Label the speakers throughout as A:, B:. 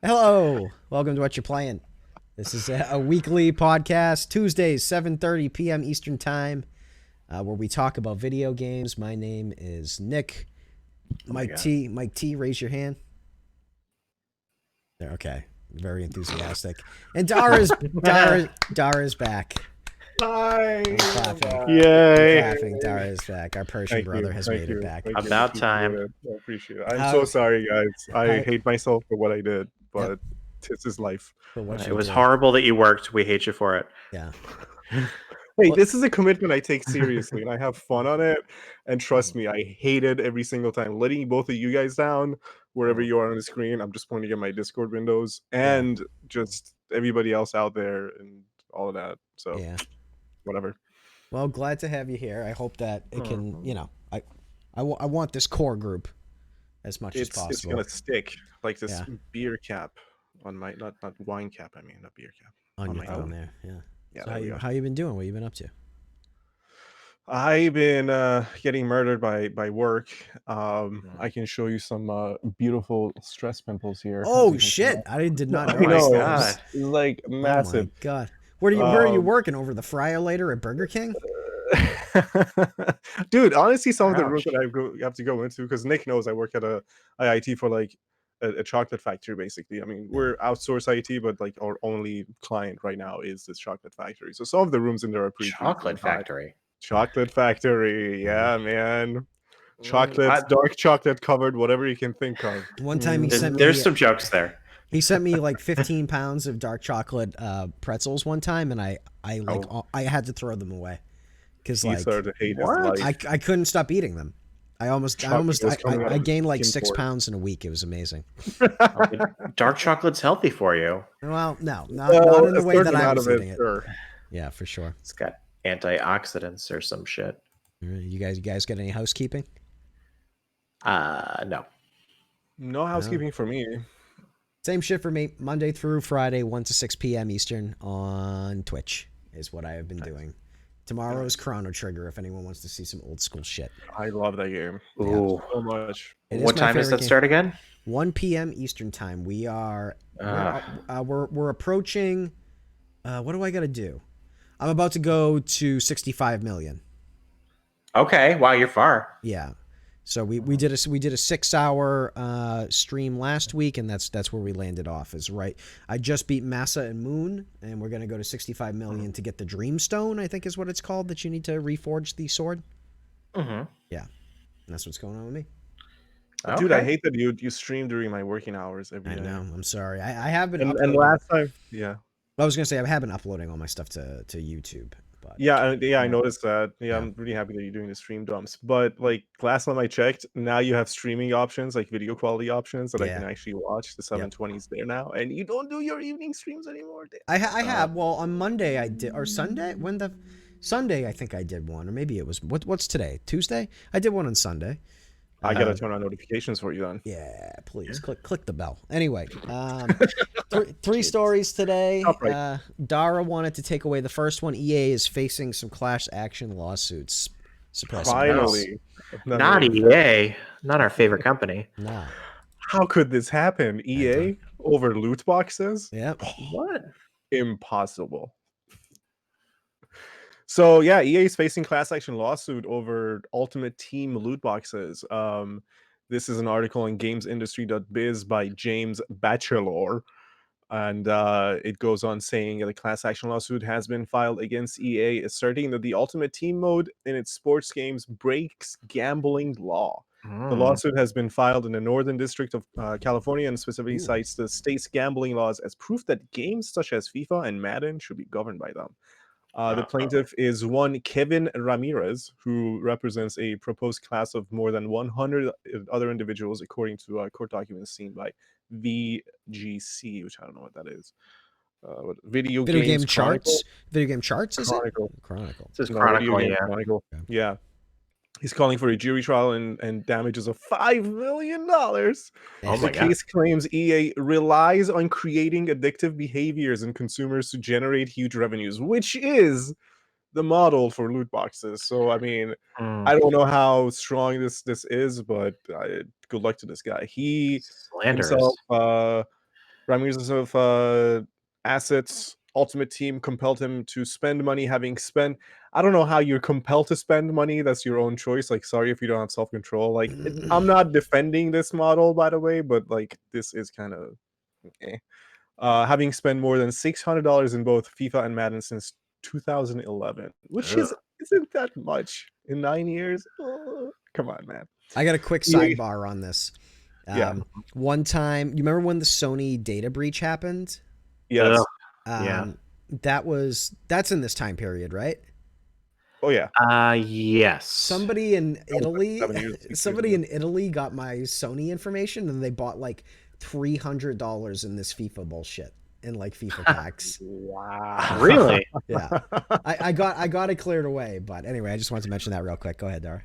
A: Hello, welcome to Whatcha Playin. This is a weekly podcast, Tuesdays, 7:30 p.m. Eastern Time, where we talk about video games. My name is Nick.
B: Oh my
A: Mike
B: God.
A: T. Mike T. Raise your hand. There, okay, very enthusiastic. And Dara's back.
C: Hi.
A: I'm clapping.
C: I'm
B: Yay.
A: Clapping. Dara is back. Our Persian
C: Thank
A: brother
C: you.
A: has
C: Thank
A: made
C: you.
A: it back.
C: Thank you.
B: About time.
C: I appreciate it. I'm
A: How-
C: so sorry, guys. I
A: how-
C: hate myself for what I did, but
A: Yep.
C: this is life.
A: For what
B: It
A: you
B: was
A: did.
B: horrible that you worked. We hate you for it.
A: Yeah.
C: Hey,
A: Well-
C: this is a commitment I take seriously, and I have fun on it. And trust me, I hate it every single time. Letting both of you guys down, wherever you are on the screen. I'm just pointing at my Discord windows, and just everybody else out there, and all of that. So,
A: Yeah.
C: whatever.
A: Well, glad to have you here. I hope that it can, I want this core group as much as
C: It's
A: possible.
C: gonna stick like this
A: Yeah.
C: beer cap on my not wine cap. I mean, not beer cap.
A: on your
C: my
A: thumb
C: own.
A: there. Yeah.
C: Yeah,
A: So
C: there we go.
A: how you been doing? What you been up to?
C: I've been getting murdered by work. I can show you some beautiful stress pimples here.
A: Oh
C: You can see
A: shit!
C: that.
A: I did not
C: I
A: know.
C: know,
B: God.
C: it's like
A: Oh my
C: massive.
A: god! Where are you
C: Um,
A: working over the fryer later at Burger King?
C: Dude, honestly, some of the rooms
B: Ouch.
C: that have to go into, because Nick knows I work at a IIT for like a chocolate factory, basically. I mean, we're outsourced IT, but like our only client right now is this chocolate factory. So some of the rooms in there are pretty
B: Chocolate
C: high.
B: factory.
C: Chocolate factory, yeah, man. Chocolate,
B: I-
C: dark chocolate covered, whatever you can think of.
A: One time he sent me.
B: There's some jokes there.
A: He sent me like 15 pounds of dark chocolate pretzels one time, and I had to throw them away because
C: He
A: like
C: started to hate his
B: What?
C: life.
A: I couldn't stop eating them.
C: Chocolate was coming out
A: I
C: of his
A: gained like
C: skin
A: 6
C: pores.
A: pounds in a week. It was amazing.
B: Dark chocolate's healthy for you.
A: Well, no, not
C: Well,
A: in the
C: a
A: way that
C: certain
A: I
C: amount
A: was
C: of it,
A: eating it.
C: sure.
A: Yeah, for sure.
B: It's got antioxidants or some shit.
A: You guys got any housekeeping?
B: No.
C: No housekeeping for me.
A: Same shit for me. Monday through Friday, 1 to 6 p.m. Eastern on Twitch is what I have been doing. Tomorrow's Chrono Trigger if anyone wants to see some old school shit.
C: I love that game
B: Ooh.
C: so much.
A: It is
B: What
A: my
B: time does
A: favorite
B: that
A: game.
B: start again?
A: 1 p.m. Eastern time. We're approaching. What do I got to do? I'm about to go to 65 million.
B: Okay. Wow, you're far.
A: Yeah. So we did a 6-hour stream last week, and that's where we landed off. Is right. I just beat Massa and Moon, and we're gonna go to 65 million to get the Dreamstone. I think is what it's called that you need to reforge the sword.
B: Mm-hmm.
A: Yeah, and that's what's going on with me.
C: Dude, I
B: Okay.
C: hate that you stream during my working hours every
A: I
C: day.
A: know. I'm sorry. I have been
C: And
A: uploading.
C: last time, yeah.
A: I was gonna say I have been uploading all my stuff to YouTube, but
C: Yeah, I noticed that. Yeah,
A: Yeah.
C: I'm really happy that you're doing the stream dumps. But like last time I checked, now you have streaming options, like video quality options that I
A: Yeah.
C: can actually watch. The 720s there now, and you don't do your evening streams anymore.
A: I have. Well, on Monday I did, or Sunday. Sunday I think I did one, or maybe it was what's today? Tuesday. I did one on Sunday.
C: I gotta turn on notifications for you then.
A: Yeah, please click the bell. Anyway, three stories today.
C: Top right.
A: Dara wanted to take away the first one. EA is facing some class action lawsuits. Surprise!
C: Finally,
B: Not EA. Not our favorite company.
A: No.
C: How could this happen? EA over loot boxes?
A: Yep.
B: What?
C: Impossible. So yeah, EA is facing class action lawsuit over Ultimate Team loot boxes. This is an article on gamesindustry.biz by James Batchelor. And it goes on saying that a class action lawsuit has been filed against EA, asserting that the Ultimate Team mode in its sports games breaks gambling law. The lawsuit has been filed in the Northern District of California and specifically cites the state's gambling laws as proof that games such as FIFA and Madden should be governed by them. The plaintiff is one Kevin Ramirez, who represents a proposed class of more than 100 other individuals, according to court documents seen by VGC, which I don't know what that is. Video
A: game
C: Chronicle?
A: charts. Video game charts. Is
C: Chronicle.
A: it Chronicle?
B: This is
C: No,
B: Chronicle,
C: Video Game
B: yeah.
C: Chronicle.
A: Okay.
C: Yeah. He's calling for a jury trial and damages of $5 million.
B: Oh
C: The
B: my God.
C: case claims EA relies on creating addictive behaviors in consumers to generate huge revenues, which is the model for loot boxes. So, I mean, I don't know how strong this is, but good luck to this guy. He
B: Slanderous.
C: himself Ramirez of assets. Ultimate Team compelled him to spend money. Having spent, I don't know how you're compelled to spend money. That's your own choice. Like, sorry if you don't have self control. Like, I'm not defending this model, by the way, but like, this is kind of okay. Having spent more than $600 in both FIFA and Madden since 2011, which
B: Ugh.
C: isn't that much in 9 years. Come on, man.
A: I got a quick
C: Yeah.
A: sidebar on this.
C: Yeah.
A: One time, you remember when the Sony data breach happened?
C: Yes.
B: Ugh. Yeah.
A: That's in this time period, right?
C: Oh yeah.
B: Yes.
A: Somebody in Italy,
C: 7 years, 6 years
A: somebody
C: ago.
A: in Italy got my Sony information, and they bought like $300 in this FIFA bullshit in like FIFA packs.
C: Wow.
B: Really?
A: Yeah, I got it cleared away. But anyway, I just wanted to mention that real quick. Go ahead, Dara.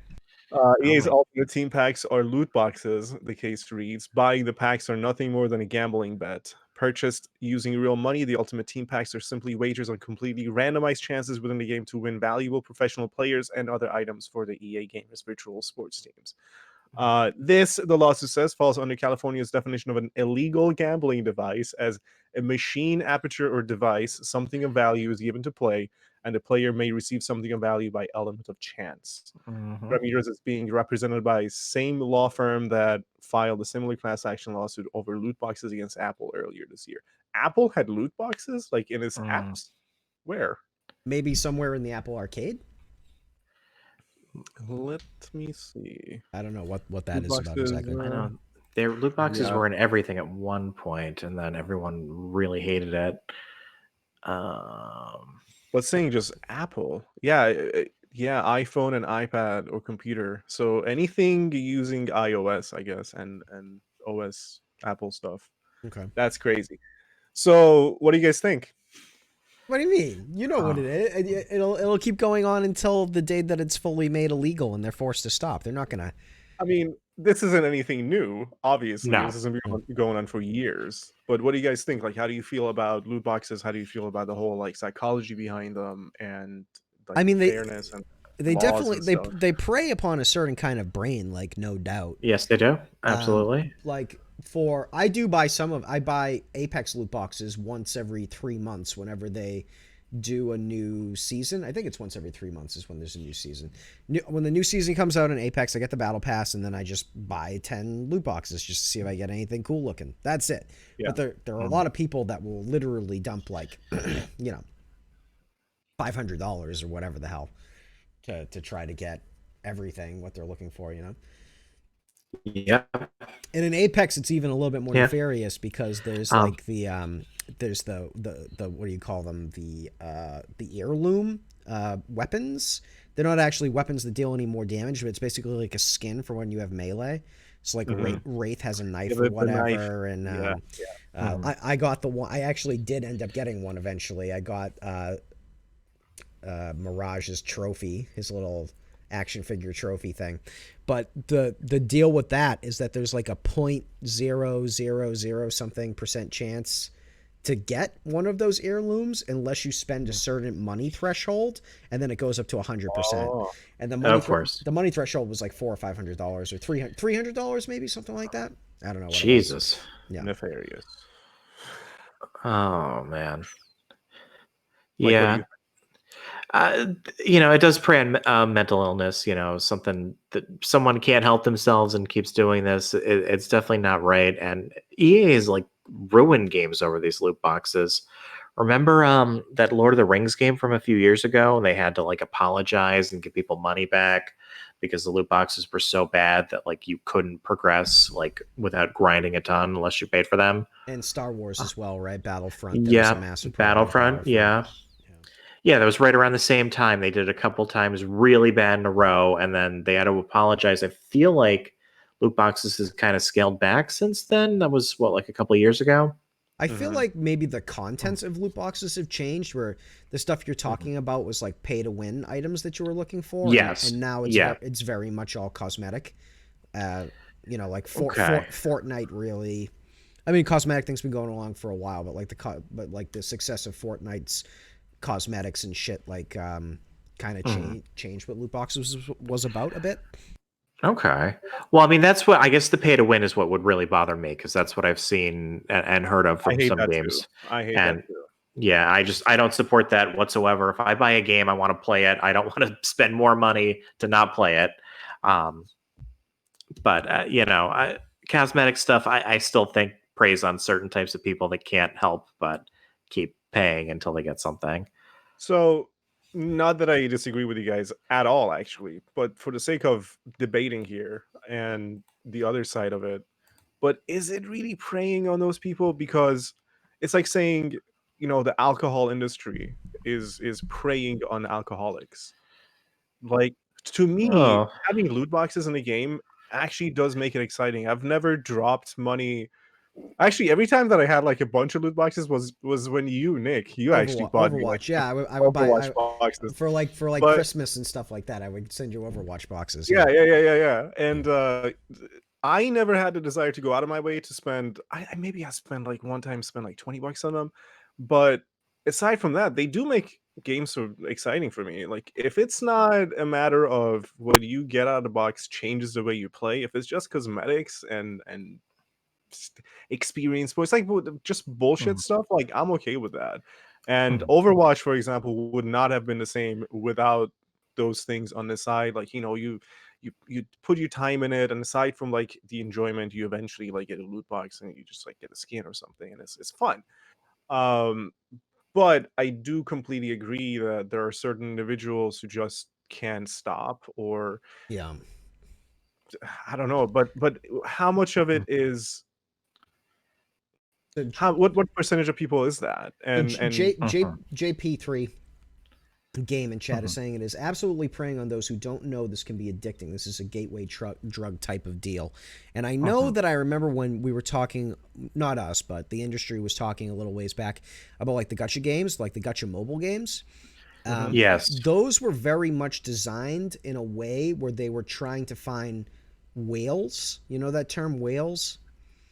C: EA's
B: my-
C: Ultimate Team packs are loot boxes, the case reads. Buying the packs are nothing more than a gambling bet. Purchased using real money, the Ultimate Team packs are simply wagers on completely randomized chances within the game to win valuable professional players and other items for the EA Gamers virtual sports teams. The lawsuit says, falls under California's definition of an illegal gambling device as a machine, aperture, or device, something of value is given to play, and the player may receive something of value by element of chance.
B: Mhm.
C: Ramirez is being represented by same law firm that filed a similar class action lawsuit over loot boxes against Apple earlier this year. Apple had loot boxes like in its apps. Where?
A: Maybe somewhere in the Apple Arcade.
C: Let me see.
A: I don't know what that
C: Loot
A: is about
C: boxes,
A: exactly.
B: I know. Their loot boxes
C: Yeah.
B: were in everything at one point, and then everyone really hated it.
C: But saying just Apple, yeah, yeah, iPhone and iPad or computer. So anything using iOS, I guess, and OS Apple stuff.
A: Okay.
C: That's crazy. So, what do you guys think?
A: What do you mean? You know what it is. It'll keep going on until the day that it's fully made illegal and they're forced to stop. They're not gonna.
C: I mean, this isn't anything new. Obviously,
B: No.
C: this has been going on for years. But what do you guys think? Like, how do you feel about loot boxes? How do you feel about the whole like psychology behind them and like
A: I mean,
C: fairness and
A: they
C: laws
A: definitely
C: and stuff?
A: they prey upon a certain kind of brain, like no doubt.
B: Yes, they do. Absolutely.
A: Like I buy Apex loot boxes once every 3 months whenever they do a new season. I think it's once every 3 months is when there's a new season. When the new season comes out in Apex, I get the battle pass and then I just buy 10 loot boxes just to see if I get anything cool looking. That's it.
C: Yeah.
A: But there are a lot of people that will literally dump like, you know, $500 or whatever the hell to try to get everything what they're looking for, you know.
B: Yeah.
A: And in Apex, it's even a little bit more
B: Yeah.
A: nefarious because there's like there's the what do you call them, the heirloom weapons. They're not actually weapons that deal any more damage, but it's basically like a skin for when you have melee. So like Wraith has a knife or whatever, and I got the one. I actually did end up getting one eventually. I got Mirage's trophy, his little action figure trophy thing. But the deal with that is that there's like a 0.000 something % chance to get one of those heirlooms unless you spend a certain money threshold, and then it goes up to 100%.
C: Oh.
A: And the money threshold was like $400 or $500 or $300 maybe, something like that. I don't know what
B: Jesus.
A: it was. Yeah.
C: Nefarious.
B: Oh man.
C: Like,
B: Yeah.
C: what
B: It does prey on mental illness. Something that someone can't help themselves and keeps doing this. It's definitely not right. And EA is like ruined games over these loot boxes. Remember that Lord of the Rings game from a few years ago? And they had to like apologize and give people money back because the loot boxes were so bad that like you couldn't progress like without grinding a ton unless you paid for them.
A: And Star Wars as well, right? Battlefront. There was
B: Yeah,
A: a massive problem with
B: Battlefront. Yeah. Yeah, that was right around the same time. They did it a couple times really bad in a row, and then they had to apologize. I feel like loot boxes has kind of scaled back since then. That was, like a couple of years ago?
A: I feel like maybe the contents of loot boxes have changed, where the stuff you're talking about was like pay to win items that you were looking for.
B: Yes.
A: And now it's very much all cosmetic. Like Fortnite really. I mean, cosmetic thing's been going along for a while, but like the success of Fortnite's cosmetics and shit kind of changed what loot boxes was about a bit.
B: Okay. Well, I mean, that's what I guess the pay to win is what would really bother me because that's what I've seen and heard of
C: I
B: from
C: hate
B: some
C: that too.
B: games.
C: I hate that
B: And
C: too.
B: yeah, I don't support that whatsoever. If I buy a game, I want to play it. I don't want to spend more money to not play it. Um, but cosmetic stuff, I still think preys on certain types of people that can't help but keep paying until they get something.
C: So, not that I disagree with you guys at all, actually, but for the sake of debating here and the other side of it, but is it really preying on those people? Because it's like saying, the alcohol industry is preying on alcoholics. Like, to me,
B: Oh,
C: having loot boxes in the game actually does make it exciting. I've never dropped money. Actually, every time that I had like a bunch of loot boxes was when Nick, you actually bought me like
A: Overwatch. Yeah, I would buy
C: Overwatch boxes.
A: for like
C: But
A: Christmas and stuff like that. I would send you Overwatch boxes.
C: yeah,
A: Yeah.
C: yeah. And I never had the desire to go out of my way to spend. Maybe I spent like one time spent like $20 on them, but aside from that, they do make games so exciting for me. Like if it's not a matter of what you get out of the box changes the way you play, if it's just cosmetics and experience points, like just bullshit
B: mhm.
C: stuff, like I'm okay with that. And
B: Mhm.
C: Overwatch, for example, would not have been the same without those things on the side. Like you put your time in it, and aside from like the enjoyment, you eventually like get a loot box and you just like get a skin or something, and it's fun. Um, but I do completely agree that there are certain individuals who just can't stop, or
A: Yeah.
C: I don't know, but how much of it is
A: So
C: what percentage of people is that? And
B: Mhm.
A: JP3 game in chat is
B: Mhm.
A: saying it is absolutely preying on those who don't know this can be addicting. This is a gateway drug type of deal. And I know
B: Mhm.
A: that I remember when we were talking, not us, but the industry was talking a little ways back about like the gotcha games, like the gotcha mobile games.
C: Mhm.
B: Yes,
A: Those were very much designed in a way where they were trying to find whales. You know that term, whales?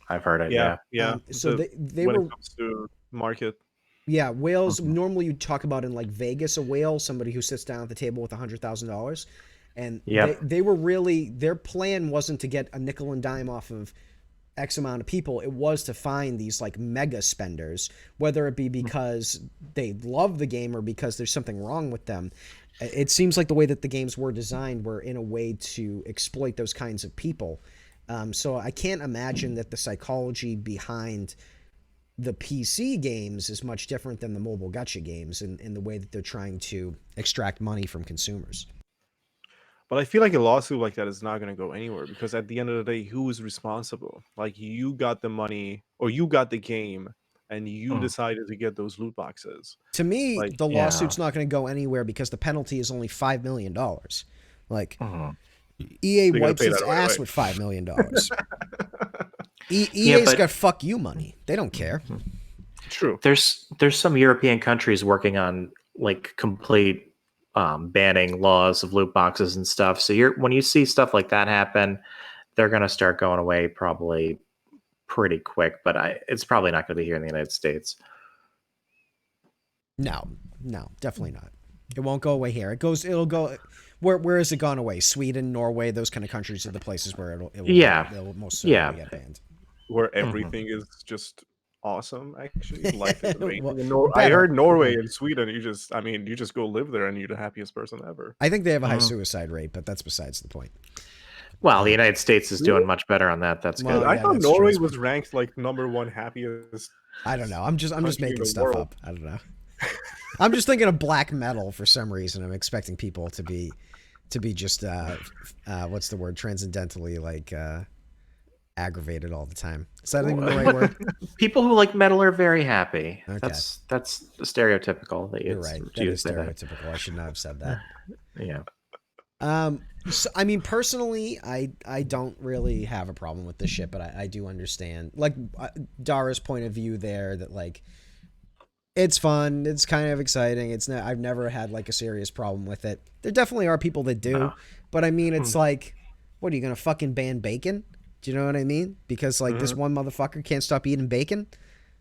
B: I've heard it.
C: Yeah,
B: Yeah.
C: yeah.
A: So
C: The
A: they
C: when it
A: were,
C: comes to market.
A: yeah, whales.
B: Mhm.
A: Normally, you talk about in like Vegas, a whale, somebody who sits down at the table with $100,000, and
B: Yep.
A: they were really, their plan wasn't to get a nickel and dime off of X amount of people. It was to find these like mega spenders, whether it be because they love the game or because there's something wrong with them. It seems like the way that the games were designed were in a way to exploit those kinds of people. So I can't imagine that the psychology behind the PC games is much different than the mobile gotcha games in the way that they're trying to extract money from consumers.
C: But I feel like a lawsuit like that is not going to go anywhere because at the end of the day, who is responsible? Like you got the money or you got the game and you
B: Mm.
C: decided to get those loot boxes.
A: To me,
C: Like
A: the
B: Yeah.
A: lawsuit's not going to go anywhere because the penalty is only $5 million. Like
B: Mhm.
A: EA
C: so you got to
A: wipes
C: pay
A: its
C: that right
A: ass
C: away.
A: with $5 million.
B: Yeah,
A: EA's
B: but
A: got fuck you money. They don't care.
C: True.
B: there's some European countries working on like complete banning laws of loot boxes and stuff. So when you see stuff like that happen, they're gonna start going away probably pretty quick. But it's probably not going to be here in the United States.
A: No, no, definitely not. It won't go away here. It'll go. Where has it gone away? Sweden, Norway, those kind of countries are the places where
B: Yeah.
A: it'll most certainly
B: Yeah.
A: get banned.
C: Where
B: Mhm.
C: everything is just awesome, actually. Life is
A: Well,
C: amazing. I
A: better.
C: heard Norway and Sweden, you just go live there and you're the happiest person ever.
A: I think they have a high
B: Mhm.
A: suicide rate, but that's besides the point.
B: Well, the United States is
C: Really?
B: doing much better on that. That's
A: Well,
B: good.
C: Dude, I
A: yeah,
C: thought
A: that's true.
C: Norway was ranked like #1 happiest
A: I don't know. I'm just
C: country in
A: making
C: the
A: stuff
C: world.
A: up. I don't know. I'm just thinking of black metal for some reason. I'm expecting people to be just what's the word? Transcendentally like aggravated all the time. Is that even the right
B: What
A: word?
B: people who like metal are very happy.
A: Okay,
B: That's stereotypical. That
A: you're
B: it's
A: right. That is
B: used to that.
A: stereotypical. I should not have said that.
B: Yeah.
A: So, I mean, personally, I don't really have a problem with this shit, but I do understand, like, Dara's point of view there, that, like, it's fun, it's kind of exciting, I've never had, like, a serious problem with it. There definitely are people that do,
B: No.
A: but, I mean, it's
B: Mm.
A: like, what, are you gonna fucking ban bacon? Do you know what I mean? Because, like, this
C: Mhm.
A: one motherfucker can't stop eating bacon?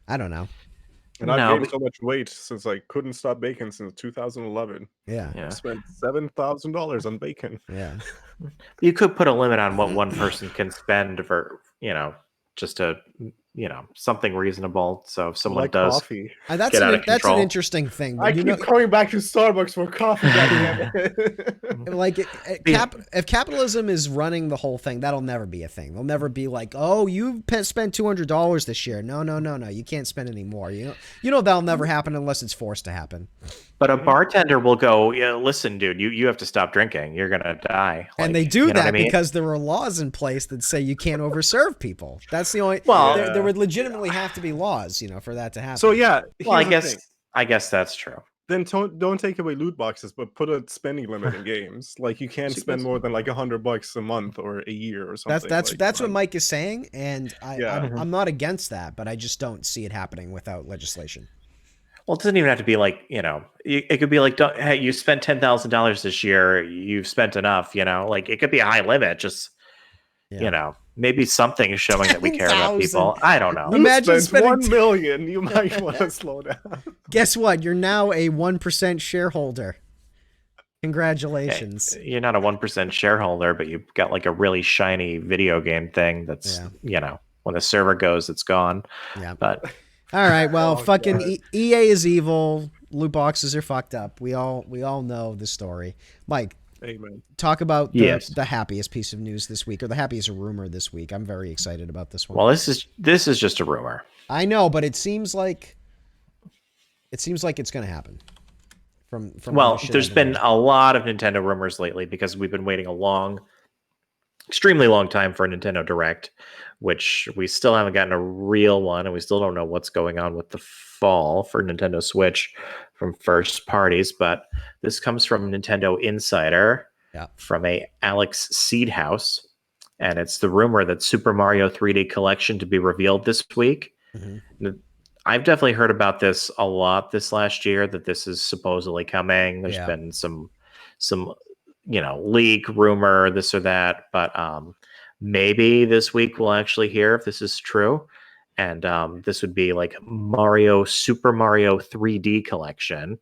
A: I don't know.
C: And I've
B: No,
C: gained
B: but
C: so much weight since I couldn't stop baking since 2011.
A: Yeah.
B: yeah,
C: Spent $7,000 on bacon.
A: Yeah.
B: you could put a limit on what one person can spend for, just a, something reasonable. So if someone
C: Like
B: does
C: coffee.
A: That's
B: get out of
A: that's an
B: control,
A: interesting thing.
C: I
A: You
C: keep
A: know,
C: coming back to Starbucks for coffee, goddammit.
A: like
B: Yeah.
A: if capitalism is running the whole thing, that'll never be a thing. They'll never be like, oh, you spent $200 this year. No, you can't spend any more. You know that'll never happen unless it's forced to happen.
B: but a bartender will go, yeah, listen, dude, you have to stop drinking. You're gonna die.
A: And
B: Like,
A: they do
B: you know
A: that
B: what I mean?
A: because there are laws in place that say you can't overserve people. That's the only.
B: Well,
A: there would legitimately have to be laws, for that to happen.
C: So yeah,
B: well,
C: here's the thing.
B: I guess that's true.
C: Then don't take away loot boxes, but put a spending limit in games. Like you can't
B: See,
C: spend
B: that's-
C: more than like $100 a month or a year or something.
A: That's what
C: on-
A: Mike is saying, and
C: Yeah.
A: I'm not against that, but I just don't see it happening without legislation.
B: Well, it doesn't even have to be like, it could be like, hey, you spent $10,000 this year. You've spent enough, like it could be a high limit. Just, maybe something is showing that we care about
A: 10,000.
B: people. I don't know.
C: You
A: Imagine
C: spent
A: spending
C: $1 million. You might want to slow down.
A: Guess what? You're now a 1% shareholder. Congratulations.
B: Hey, you're not a 1% shareholder, but you've got like a really shiny video game thing that's, when the server goes, it's gone.
A: Yeah.
B: But
A: all right, well,
C: Oh,
A: fucking
C: God.
A: EA is evil. Loot boxes are fucked up. We all know the story. Mike,
C: Amen.
A: talk about
B: Yes.
A: the happiest piece of news this week, or the happiest rumor this week. I'm very excited about this one.
B: well, this is just a rumor.
A: I know, but it seems like it's going to happen. From
B: Well,
A: the shit
B: there's
A: I've
B: been
A: hearing.
B: a lot of Nintendo rumors lately because we've been waiting extremely long time for a Nintendo Direct, which we still haven't gotten a real one, and we still don't know what's going on with the fall for Nintendo Switch from first parties. But this comes from Nintendo Insider, from a Alex Seedhouse, and it's the rumor that Super Mario 3D Collection to be revealed this week.
A: Mm-hmm.
B: I've definitely heard about this a lot this last year, that this is supposedly coming. There's been some leak, rumor, this or that, but maybe this week we'll actually hear if this is true. And this would be like Super Mario 3D Collection,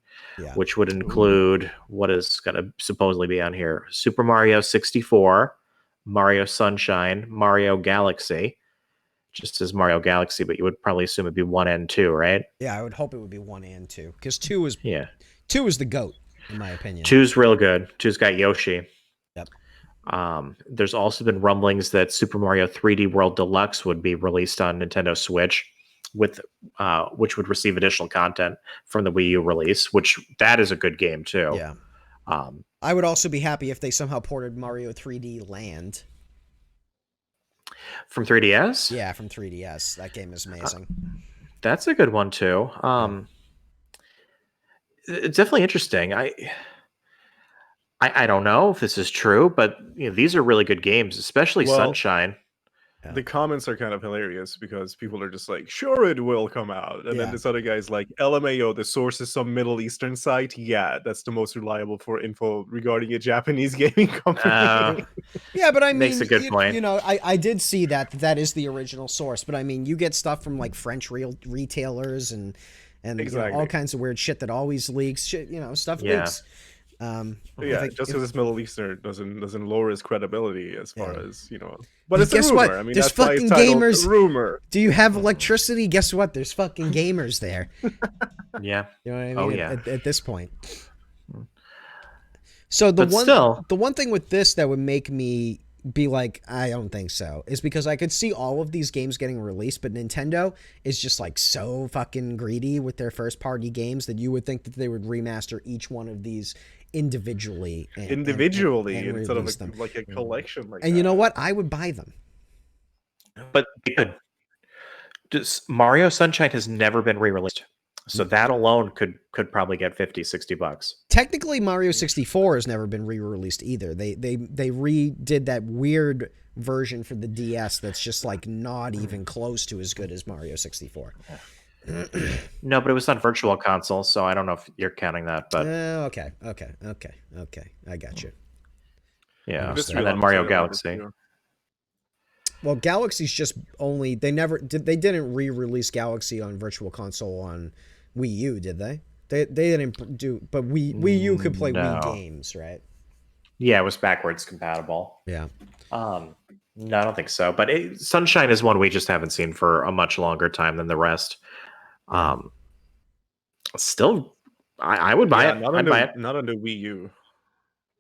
B: which would include what is going to supposedly be on here: Super Mario 64, Mario Sunshine, Mario Galaxy. Just as Mario Galaxy, but you would probably assume it'd be 1 and 2, right?
A: Yeah, I would hope it would be 1 and 2, because 2 is the GOAT, in my opinion.
B: 2's real good. 2's got Yoshi.
A: Yep.
B: There's also been rumblings that Super Mario 3D World Deluxe would be released on Nintendo Switch, which would receive additional content from the Wii U release, which that is a good game too.
A: Yeah. I would also be happy if they somehow ported Mario 3D Land.
B: From 3DS?
A: Yeah, from 3DS. That game is amazing.
B: That's a good one too. It's definitely interesting. I don't know if this is true, but these are really good games, especially Sunshine.
C: The comments are kind of hilarious because people are just like, sure, it will come out. And then this other guy's like, LMAO, the source is some Middle Eastern site. Yeah, that's the most reliable for info regarding a Japanese gaming company.
A: Yeah, but I mean,
B: makes a good point.
A: I did see that is the original source, but I mean, you get stuff from like French retailers and all kinds of weird shit that always leaks. Shit, stuff leaks.
C: Just because it's Middle Eastern doesn't lower his credibility as far as But it's a rumor.
A: What?
C: I mean,
A: there's
C: that's why
A: fucking
C: it's titled
A: gamers.
C: Rumor.
A: Do you have electricity? Guess what? There's fucking gamers there.
B: Yeah.
A: You know what I mean?
B: Oh yeah.
A: At this point. So the one thing with this that would make me be like, I don't think so, is because I could see all of these games getting released, but Nintendo is just like so fucking greedy with their first party games that you would think that they would remaster each one of these individually and
C: instead of
A: release them.
C: like a collection like
A: and you know what? I would buy them.
B: But Mario Sunshine has never been re-released. So that alone could probably get $50-$60.
A: Technically, Mario 64 has never been re-released either. They redid that weird version for the DS that's just like not even close to as good as Mario 64.
B: No, but it was on Virtual Console, so I don't know if you're counting that. But
A: okay, I got you.
B: Yeah, and then Mario Galaxy.
A: Well, Galaxy's just only they didn't re-release Galaxy on Virtual Console on Wii U, did they? They didn't do, but Wii U could play Wii
B: No.
A: games, right?
B: Yeah, it was backwards compatible.
A: Yeah.
B: No, I don't think so. But Sunshine is one we just haven't seen for a much longer time than the rest.
A: Yeah.
B: Still, I would buy
C: Yeah,
B: it.
C: not
B: I'd
C: on
B: buy
C: the
B: it.
C: not on the Wii U.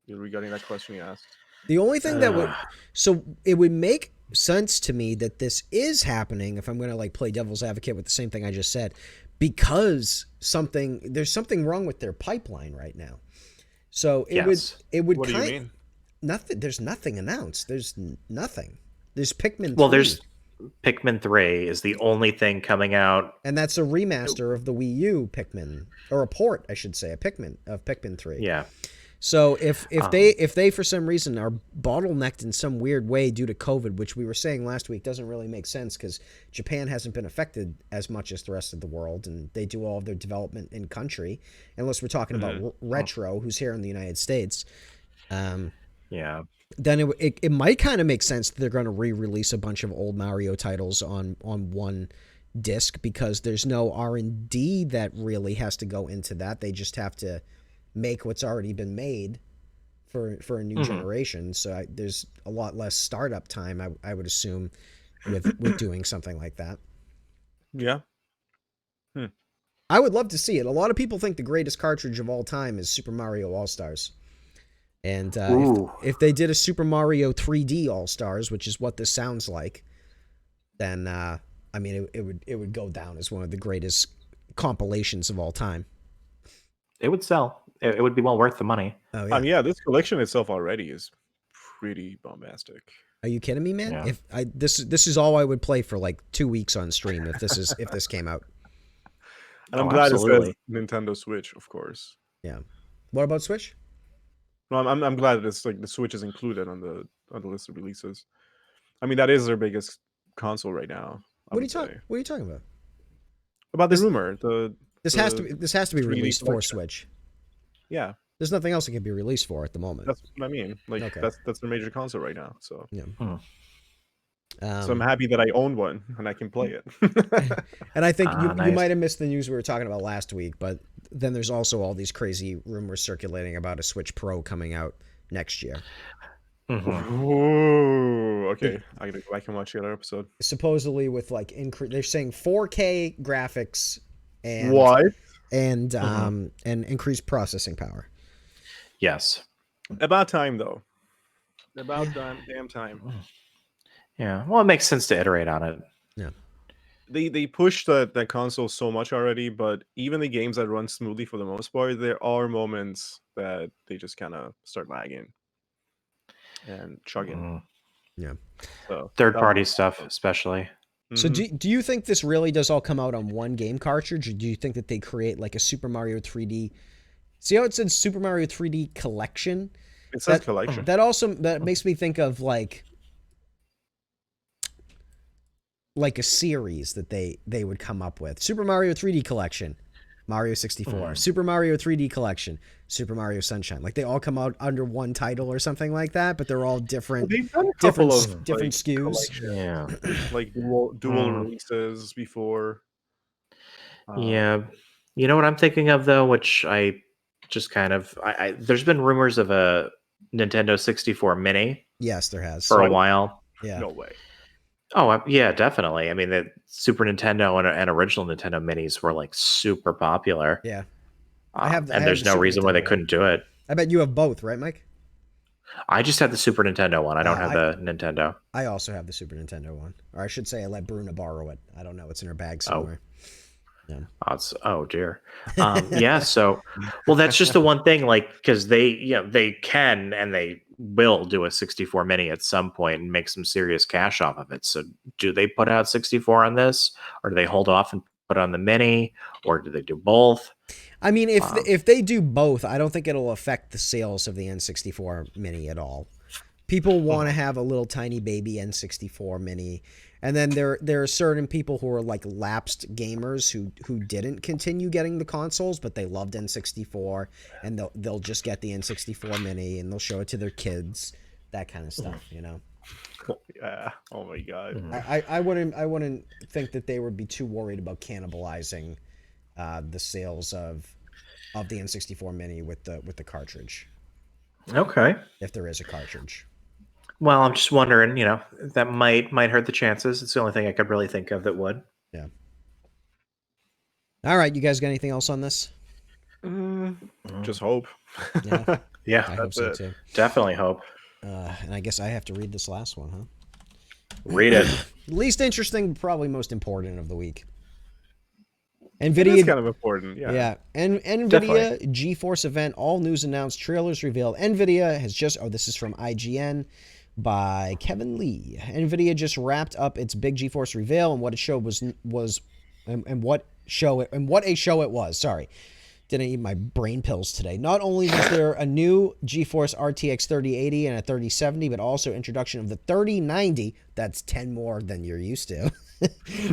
C: Regarding that question you asked.
A: The only thing that would, so it would make sense to me that this is happening if I'm going to like play devil's advocate with the same thing I just said, because there's something wrong with their pipeline right now. So it
B: Yes.
A: would
C: What do you mean?
A: nothing. There's nothing announced. There's nothing. There's Pikmin 3.
B: Well, there's Pikmin 3 is the only thing coming out.
A: And that's a remaster of the Wii U Pikmin, or a port, I should say, of Pikmin 3.
B: Yeah.
A: So if they for some reason are bottlenecked in some weird way due to COVID, which we were saying last week doesn't really make sense because Japan hasn't been affected as much as the rest of the world, and they do all of their development in country, unless we're talking about Retro, who's here in the United States.
B: Yeah.
A: Then it might kind of make sense that they're going to re-release a bunch of old Mario titles on one disc, because there's no R&D that really has to go into that. They just have to make what's already been made for a new generation. So there's a lot less startup time, I would assume, with doing something like that.
C: Yeah.
A: I would love to see it. A lot of people think the greatest cartridge of all time is Super Mario All-Stars. And if they did a Super Mario 3D All-Stars, which is what this sounds like, then I mean it would go down as one of the greatest compilations of all time.
B: It would sell. It would be well worth the money.
A: Oh yeah.
C: Yeah, this collection itself already is pretty bombastic.
A: Are you kidding me, man?
B: Yeah.
A: If this is all I would play for like 2 weeks on stream if this came out.
C: And I'm glad
B: absolutely.
C: it says Nintendo Switch, of course.
A: Yeah. What about Switch?
C: No, I'm glad that it's like the Switch is included on the list of releases. I mean, that is their biggest console right now.
A: What are you talking about?
C: About the rumor?
A: This has to be
C: 3D
A: released for
C: collection.
A: Switch.
C: Yeah,
A: There's nothing else it can be released for at the moment.
C: that's what I mean. Like
A: Okay.
C: that's their major console right now. So
A: Yeah.
C: so I'm happy that I own one and I can play it.
A: And I think you
B: nice.
A: might have missed the news we were talking about last week, but then there's also all these crazy rumors circulating about a Switch Pro coming out next year.
C: Ooh, okay. I gotta go back and watch the other episode.
A: Supposedly with like they're saying 4K graphics and
C: What?
A: and increased processing power.
B: Yes.
C: About time though. About damn time.
B: Yeah. Well, it makes sense to iterate on it.
A: Yeah.
C: They pushed that console so much already, but even the games that run smoothly for the most part, there are moments that they just kind of start lagging and chugging.
A: Yeah.
C: So
B: Third party stuff, especially.
A: So do you think this really does all come out on one game cartridge, or do you think that they create like a Super Mario 3D? See how it says Super Mario 3D Collection?
C: It says collection.
A: That makes me think of like a series that they would come up with. Super Mario 3D Collection, Mario 64. Super Mario 3D Collection, Super Mario Sunshine. Like they all come out under one title or something like that, but they're all different.
C: They've done a couple of
A: different
C: like,
A: SKUs.
C: collections,
B: Yeah.
C: like dual releases before.
B: Yeah. You know what I'm thinking of though, which I just kind of there's been rumors of a Nintendo 64 Mini
A: Yes, there has.
B: for a while.
A: Yeah.
C: No way.
B: Oh, yeah, definitely. I mean, the Super Nintendo and original Nintendo Minis were like super popular.
A: Yeah.
B: And there's no reason why they couldn't do it.
A: I bet you have both, right, Mike?
B: I just have the Super Nintendo one. I don't have the Nintendo.
A: I also have the Super Nintendo one. Or I should say I let Bruna borrow it. I don't know. It's in her bag somewhere. Yeah.
B: Oh dear. Yeah. So, well, that's just the one thing, like, because they can and they will do a 64 mini at some point and make some serious cash off of it. So, do they put out 64 on this, or do they hold off and put on the mini, or do they do both?
A: I mean, if they do both, I don't think it'll affect the sales of the N64 mini at all. People want to have a little tiny baby N64 mini. And then there are certain people who are like lapsed gamers who didn't continue getting the consoles, but they loved N64, and they'll just get the N64 mini and they'll show it to their kids, that kind of stuff, you know.
C: Yeah. Oh my god.
A: I wouldn't think that they would be too worried about cannibalizing the sales of the N64 Mini with the cartridge,
B: Okay.
A: if there is a cartridge.
B: Well, I'm just wondering, that might hurt the chances. It's the only thing I could really think of that would.
A: Yeah. All right, you guys got anything else on this?
C: Just hope.
A: Yeah.
B: Yeah,
A: I hope so too.
B: definitely hope.
A: And I guess I have to read this last one, huh?
B: Read it.
A: Least interesting, probably most important of the week.
C: It is
A: Nvidia,
C: kind of important. Yeah.
A: yeah, and Nvidia GeForce event. All news announced. Trailers revealed. Nvidia has just. Oh, this is from IGN by Kevin Lee. Nvidia just wrapped up its big GeForce reveal, and what it showed was what a show it was. Sorry. Didn't eat my brain pills today. Not only was there a new GeForce RTX 3080 and a 3070, but also introduction of the 3090. That's 10 more than you're used to.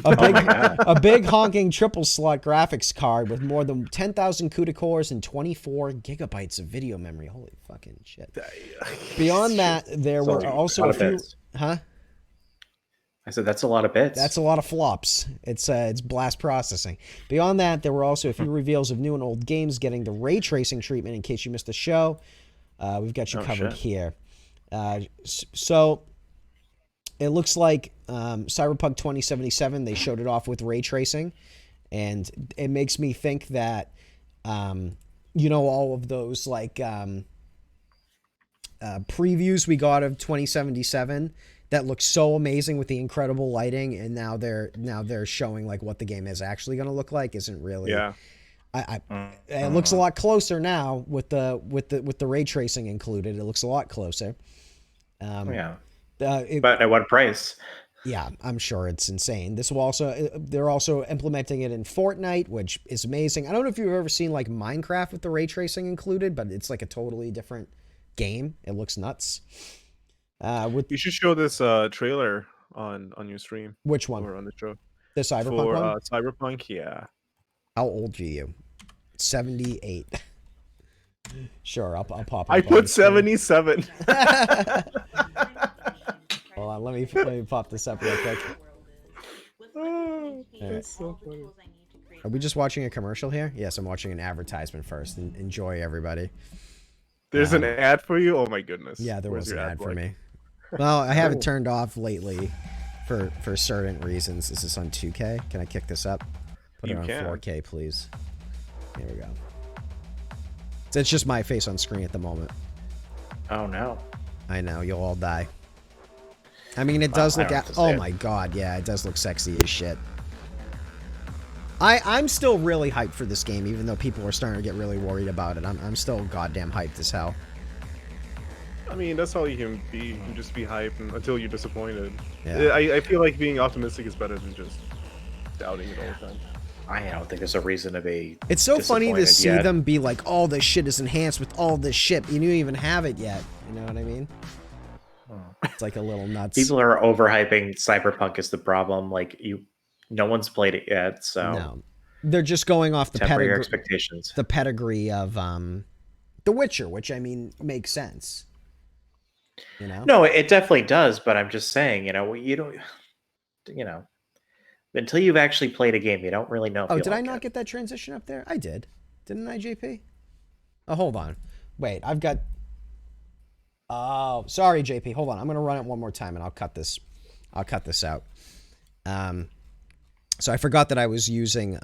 A: a big honking triple slot graphics card with more than 10,000 CUDA cores and 24 gigabytes of video memory. Holy fucking shit. Beyond that, there were also a few... Huh?
B: I said that's a lot of bits.
A: That's a lot of flops. It's blast processing. Beyond that, there were also a few reveals of new and old games getting the ray tracing treatment. In case you missed the show, we've got you covered here. So it looks like Cyberpunk 2077. They showed it off with ray tracing, and it makes me think that all of those like previews we got of 2077. That looks so amazing with the incredible lighting, and now they're showing like what the game is actually going to look like. Isn't really. Yeah. It looks a lot closer now with the ray tracing included. It looks a lot closer.
B: But at what price?
A: Yeah, I'm sure it's insane. They're also implementing it in Fortnite, which is amazing. I don't know if you've ever seen like Minecraft with the ray tracing included, but it's like a totally different game. It looks nuts.
C: You should show this trailer on your stream.
A: Which one?
C: Or on the show.
A: The Cyberpunk one?
C: Cyberpunk, yeah.
A: How old are you? 78. Sure, I'll pop.
C: I put 77.
A: Hold on, let me pop this up real quick.
C: That's so funny.
A: Are we just watching a commercial here? Yes, I'm watching an advertisement first. Enjoy, everybody.
C: There's an ad for you? Oh my goodness.
A: Yeah, there was an ad for me. Well, I have it turned off lately for certain reasons. Is this on 2K? Can I kick this up? Put it on 4K, please. Here we go. It's just my face on screen at the moment.
B: Oh no.
A: I know, you'll all die. I mean, it does look... Oh my god, yeah, it does look sexy as shit. I'm still really hyped for this game, even though people are starting to get really worried about it. I'm still goddamn hyped as hell.
C: I mean, that's all you can be. You can just be hyped until you're disappointed.
A: Yeah.
C: I feel like being optimistic is better than just doubting it all the time.
B: I don't think there's a reason to be.
A: It's so funny to see them be like, "Oh, this shit is enhanced with all this shit." You don't even have it yet. You know what I mean? It's like a little nuts.
B: People are overhyping Cyberpunk is the problem. Like no one's played it yet, so
A: no. They're just going off the pedigree
B: expectations.
A: The pedigree of The Witcher, which I mean makes sense. You know?
B: No, it definitely does, but I'm just saying, you don't until you've actually played a game, you don't really know.
A: Oh, did I not get that transition up there? I did. Didn't I, JP? Oh, hold on. Wait, I've got... Oh, sorry, JP. Hold on. I'm going to run it one more time, and I'll cut this out. So I forgot that I was using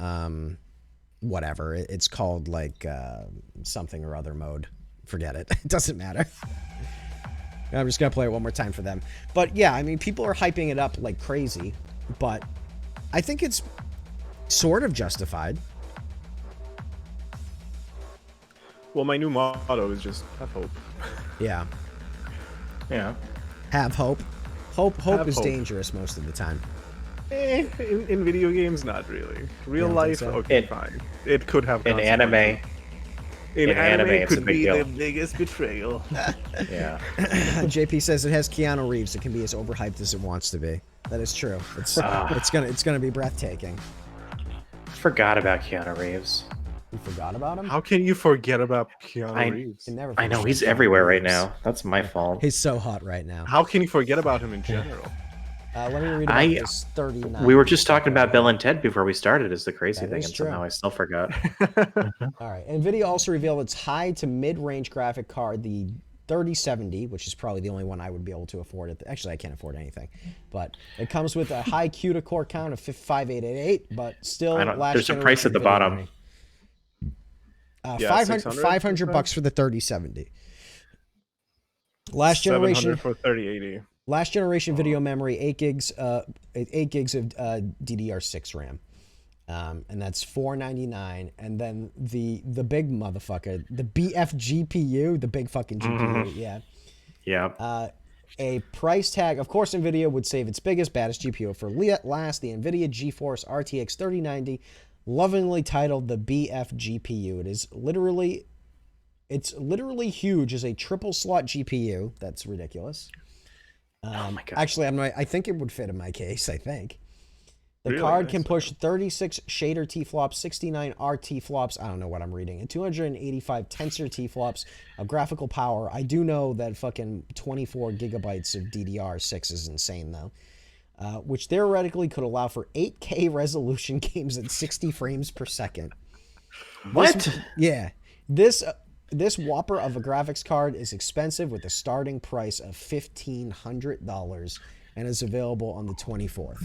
A: whatever. It's called like something or other mode. Forget it. It doesn't matter. I'm just going to play it one more time for them. But yeah, I mean, people are hyping it up like crazy, but I think it's sort of justified.
C: Well, my new motto is just have hope.
A: Yeah.
B: Yeah.
A: Have hope. Hope is dangerous most of the time.
C: In video games, not really. Real life,
A: so?
C: Okay, fine. It could have
B: in anime.
C: In anime, it
B: it's
C: could
B: a big
C: be
B: deal.
C: the biggest betrayal.
B: Yeah.
A: JP says it has Keanu Reeves. It can be as overhyped as it wants to be. That is true. It's gonna be breathtaking.
B: Forgot about Keanu Reeves.
A: You forgot about him?
C: How can you forget about Keanu
B: I-
C: Reeves?
A: You never
B: I know
A: forget
B: he's
A: about Keanu
B: everywhere right
A: Reeves.
B: now. That's my fault.
A: He's so hot right now.
C: How can you forget about him in general?
A: Let me read about this 39.
B: We were just talking about Bill and Ted before we started. Is the crazy
A: That
B: thing,
A: is
B: and
A: true.
B: somehow I still forgot.
A: All right. Nvidia also revealed its high to mid-range graphic card, the 3070, which is probably the only one I would be able to afford. Actually, I can't afford anything, but it comes with a high CUDA core count of 5888, but still last
B: There's a price at the
A: video
B: bottom.
A: memory.
C: Yeah,
A: 500 bucks for the 3070. Last generation
C: for 3080.
A: Last generation video memory, 8 gigs of DDR6 RAM. And that's $499. And then the big motherfucker, the BF GPU, the big fucking GPU, yeah.
B: Yeah.
A: A price tag, of course, Nvidia would save its biggest, baddest GPU for last, the Nvidia GeForce RTX 3090, lovingly titled the BF GPU. It's literally huge as a triple slot GPU. That's ridiculous.
B: Oh my god.
A: Actually, I think it would fit in my case, I think. The
C: Really
A: card
C: nice,
A: can push 36 shader T-flops, 69 RT flops, I don't know what I'm reading, and 285 tensor T-flops of graphical power. I do know that fucking 24 gigabytes of DDR6 is insane, though. Which theoretically could allow for 8K resolution games at 60 frames per second.
B: What?
A: This whopper of a graphics card is expensive with a starting price of $1,500 and is available on the 24th.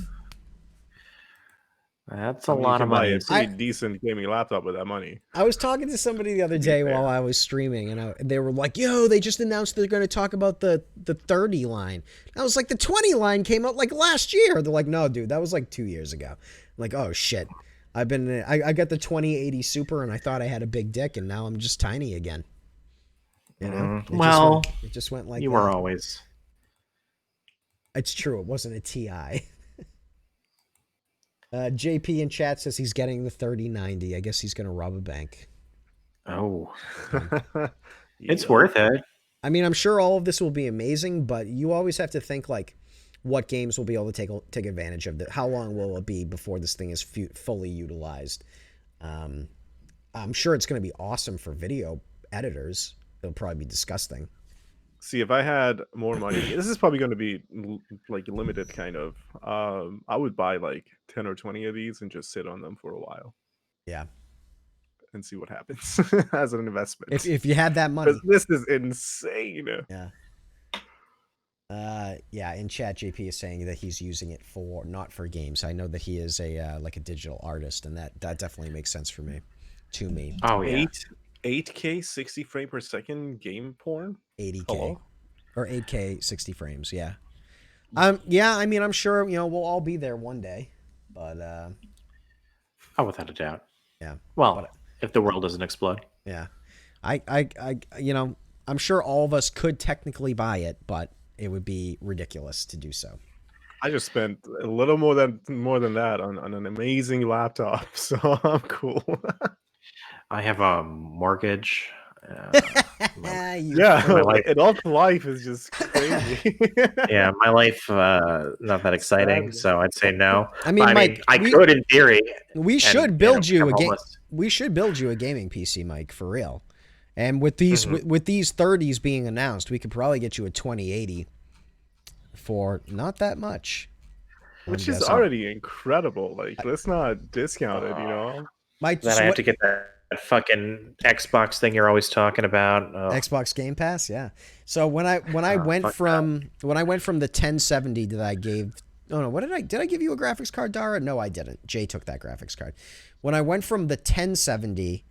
B: That's a lot of
C: buy
B: money.
C: a pretty decent gaming laptop with that money.
A: I was talking to somebody the other day while I was streaming, and they were like, yo, they just announced they're going to talk about the 30 line. I was like, the 20 line came out like last year. They're like, no, dude, that was like 2 years ago. I'm like, oh, shit. I got the 2080 Super, and I thought I had a big dick, and now I'm just tiny again. You know?
B: It
A: just went like
B: you
A: that.
B: were always.
A: It's true. It wasn't a TI. JP in chat says he's getting the 3090. I guess he's going to rob a bank.
B: Oh. It's worth it.
A: I mean, I'm sure all of this will be amazing, but you always have to think like what games will be able to take advantage of it. How long will it be before this thing is fully utilized? I'm sure it's going to be awesome for video editors. It'll probably be disgusting.
C: See, if I had more money, this is probably going to be like limited kind of. I would buy like 10 or 20 of these and just sit on them for a while.
A: Yeah.
C: And see what happens as an investment.
A: If you had that money.
C: This is insane.
A: Yeah. Yeah, in chat, JP is saying that he's using it not for games. I know that he is a like a digital artist, and that definitely makes sense for me. To me.
B: Oh yeah.
C: 8K 60 frame per second game porn?
A: 80K.
C: Hello?
A: Or 8K 60 frames, yeah. Yeah, I mean, I'm sure, we'll all be there one day, but
B: Oh, without a doubt.
A: Yeah.
B: Well, if the world doesn't explode.
A: Yeah. I I'm sure all of us could technically buy it, but it would be ridiculous to do so.
C: I just spent a little more than that on an amazing laptop, so I'm cool.
B: I have a mortgage.
C: Adult life is just crazy.
B: Yeah, my life not that exciting, so I'd say no.
A: I mean, Mike,
B: I could in theory.
A: We should build you a game. We should build you a gaming PC, Mike, for real. And with these with these 30s being announced, we could probably get you a 2080 for not that much.
C: Which is already incredible. Like, let's not discount it,
A: Mike,
B: then I have to get that fucking Xbox thing you're always talking about.
A: Xbox Game Pass, yeah. So when I went from the 1070 that I gave, did I give you a graphics card, Dara? No, I didn't. Jay took that graphics card. When I went from the 1070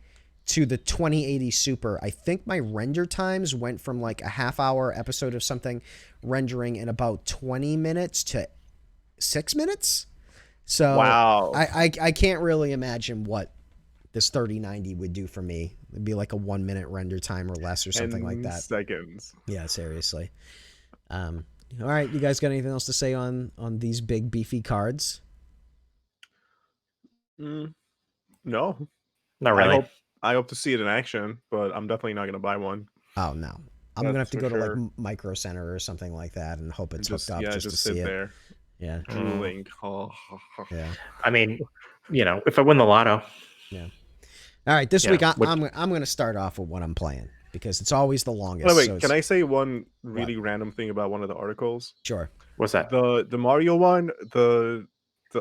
A: to the 2080 Super, I think my render times went from like a half-hour episode of something rendering in about 20 minutes to 6 minutes. So
C: wow,
A: I can't really imagine what this 3090 would do for me. It'd be like a 1 minute render time or less or something like that.
C: Seconds.
A: Yeah, seriously. All right, you guys got anything else to say on these big beefy cards?
C: No,
B: not really.
C: I hope to see it in action, but I'm definitely not going to buy one.
A: Oh no, I'm gonna have to go to like Micro Center or something like that and hope it's hooked up just to see it.
C: There.
A: Yeah,
C: drooling.
A: Yeah.
B: I mean, if I win the lotto.
A: Yeah. All right, this
B: Yeah,
A: week
B: which-
A: I'm going to start off with what I'm playing because it's always the
C: By
A: longest.
C: the way,
A: so
C: can
A: it's-
C: I say one really random thing about one of the articles?
A: Sure.
B: What's that?
C: The Mario one, the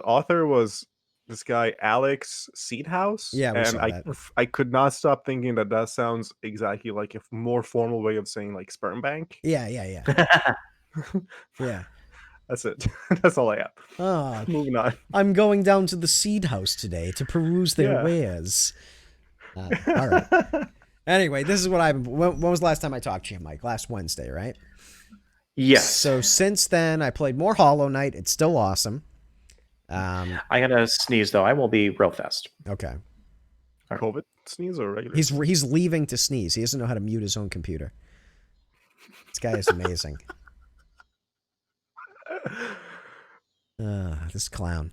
C: author was this guy Alex Seedhouse,
A: Yeah, we
C: and
A: saw that.
C: I could not stop thinking that that sounds exactly like a more formal way of saying like sperm bank.
A: Yeah. Yeah.
C: That's it. That's all I have.
A: Oh,
C: Moving on.
A: I'm going down to the seed house today to peruse their
C: Yeah.
A: wares. All right. Anyway, this is what I've. When was the last time I talked to you, Mike? Last Wednesday, right?
B: Yes.
A: So since then, I played more Hollow Knight. It's still awesome.
B: I gotta sneeze though. I will be real fast.
A: Okay.
C: COVID sneeze or regular?
A: He's leaving to sneeze. He doesn't know how to mute his own computer. This guy is amazing. This clown.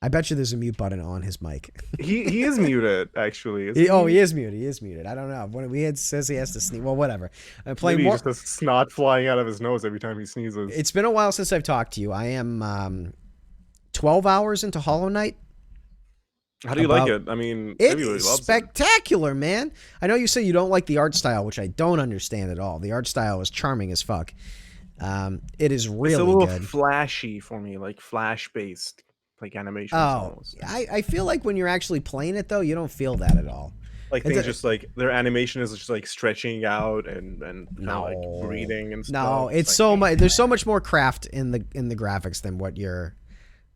A: I bet you there's a mute button on his mic.
C: He is muted actually.
A: He is muted. He is muted. I don't know. When we says he has to sneeze. Well, whatever. I'm playing
C: Maybe
A: more.
C: just has snot flying out of his nose every time he sneezes.
A: It's been a while since I've talked to you. I am 12 hours into Hollow Knight.
C: How do you like it? I mean,
A: It
C: everybody
A: is
C: loves it.
A: spectacular, man. I know you say you don't like the art style, which I don't understand at all. The art style is charming as fuck. It is really
C: It's a little
A: good.
C: flashy for me, like flash based, like animations
A: Oh,
C: almost.
A: I feel like when you're actually playing it though, you don't feel that at all.
C: Like things just like their animation is just like stretching out and
A: No.
C: like breathing and stuff.
A: No, it's
C: like,
A: so much. There's so much more craft in the graphics than what you're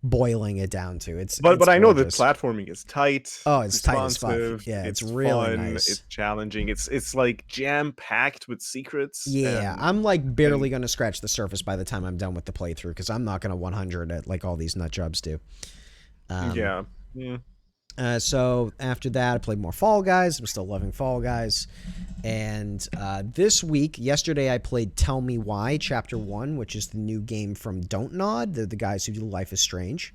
A: boiling it down to.
C: But I know the
A: gorgeous.
C: platforming is tight.
A: Oh, it's tight as fuck.
C: responsive,
A: Yeah, it's really
C: fun,
A: nice.
C: It's challenging. It's like jam packed with secrets.
A: Yeah,
C: and-
A: I'm like barely gonna scratch the surface by the time I'm done with the playthrough because I'm not gonna 100 at like all these nut jobs do.
C: yeah.
A: So after that, I played more Fall Guys. I'm still loving Fall Guys. And this week, yesterday, I played Tell Me Why Chapter 1, which is the new game from Don't Nod. They're the guys who do Life is Strange.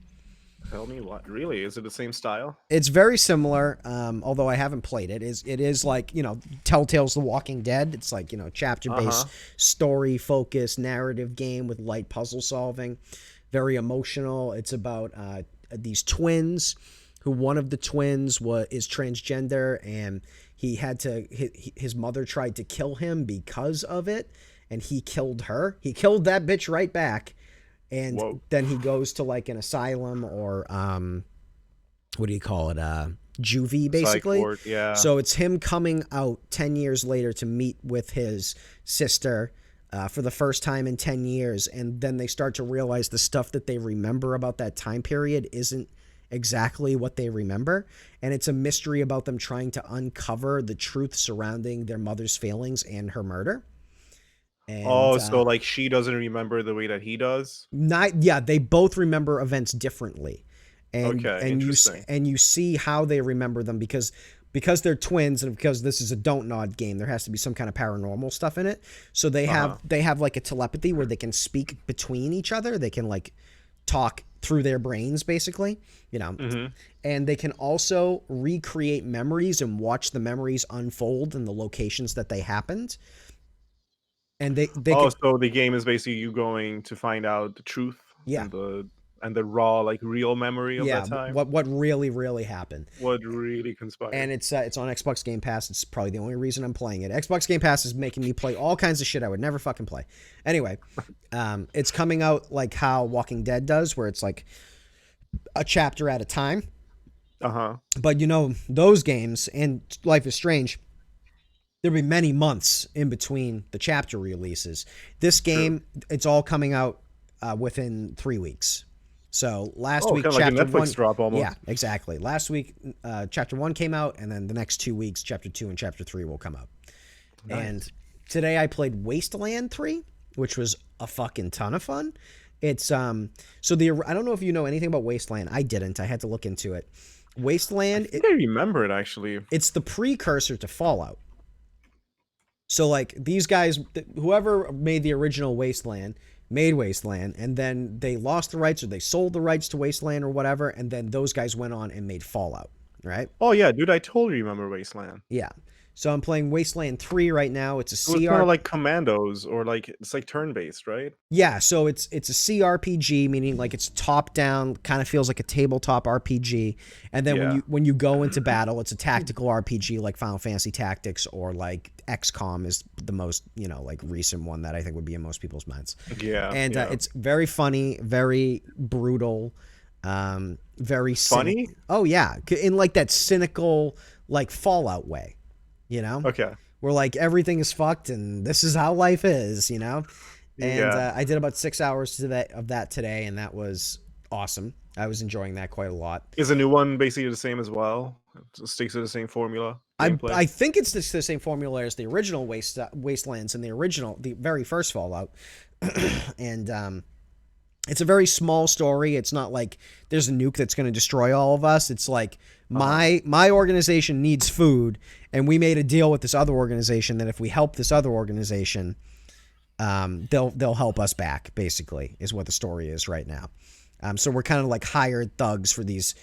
C: Tell me what? Really? Is it the same style?
A: It's very similar, although I haven't played it. It is like, Telltale's The Walking Dead. It's like, chapter-based, story-focused, narrative game with light puzzle solving. Very emotional. It's about these twins who one of the twins is transgender, and his mother tried to kill him because of it, and he killed her. He killed that bitch right back. And
C: Whoa.
A: then he goes to like an asylum or what do you call it? Juvie, basically.
C: Psych ward, yeah.
A: So it's him coming out 10 years later to meet with his sister for the first time in 10 years. And then they start to realize the stuff that they remember about that time period isn't exactly what they remember. And it's a mystery about them trying to uncover the truth surrounding their mother's failings and her murder. And,
C: so like she doesn't remember the way that he does.
A: They both remember events differently, and
C: Okay, interesting.
A: you see how they remember them because they're twins and because this is a Don't Nod game. There has to be some kind of paranormal stuff in it. So they have like a telepathy where they can speak between each other. They can like talk through their brains, basically, and they can also recreate memories and watch the memories unfold in the locations that they happened. And they
C: so the game is basically you going to find out the truth,
A: Yeah.
C: and the raw like real memory of that time.
A: what really happened.
C: What really conspired.
A: And it's on Xbox Game Pass. It's probably the only reason I'm playing it. Xbox Game Pass is making me play all kinds of shit I would never fucking play. Anyway, it's coming out like how Walking Dead does, where it's like a chapter at a time. But those games and Life is Strange, there'll be many months in between the chapter releases. This game, It's all coming out within 3 weeks. So last week,
C: kind of like a
A: chapter
C: Netflix
A: 1,
C: drop almost.
A: yeah, exactly. Last week, chapter 1 came out, and then the next 2 weeks, chapter 2 and chapter 3 will come out. Nice. And today I played Wasteland 3, which was a fucking ton of fun. It's I don't know if you know anything about Wasteland. I didn't. I had to look into it. Wasteland.
C: I remember it actually.
A: It's the precursor to Fallout. So like these guys, whoever made the original Wasteland, made Wasteland, and then they lost the rights or they sold the rights to Wasteland or whatever, and then those guys went on and made Fallout, right?
C: Oh yeah, dude, I totally remember Wasteland.
A: Yeah. So I'm playing Wasteland 3 right now. It's a
C: So it's kind
A: CR.
C: of like Commandos, or like it's like turn-based, right?
A: Yeah, so it's a CRPG, meaning like it's top down, kind of feels like a tabletop RPG. And then
C: Yeah.
A: when you go into battle, it's a tactical RPG like Final Fantasy Tactics or like XCOM is the most, like recent one that I think would be in most people's minds.
C: Yeah.
A: And
C: yeah.
A: it's very funny, very brutal, very
C: Funny?
A: Oh yeah, in like that cynical like Fallout way,
C: Okay.
A: where like everything is fucked and this is how life is, And
C: Yeah.
A: I did about 6 hours of that today, and that was awesome. I was enjoying that quite a lot.
C: Is the new one basically the same as well? It sticks to the same formula, gameplay?
A: I think it's the same formula as the original Wastelands and the very first Fallout, and it's a very small story. It's not like there's a nuke that's going to destroy all of us. It's like my organization needs food, and we made a deal with this other organization that if we help this other organization, they'll help us back. Basically, is what the story is right now. So we're kind of like hired thugs for these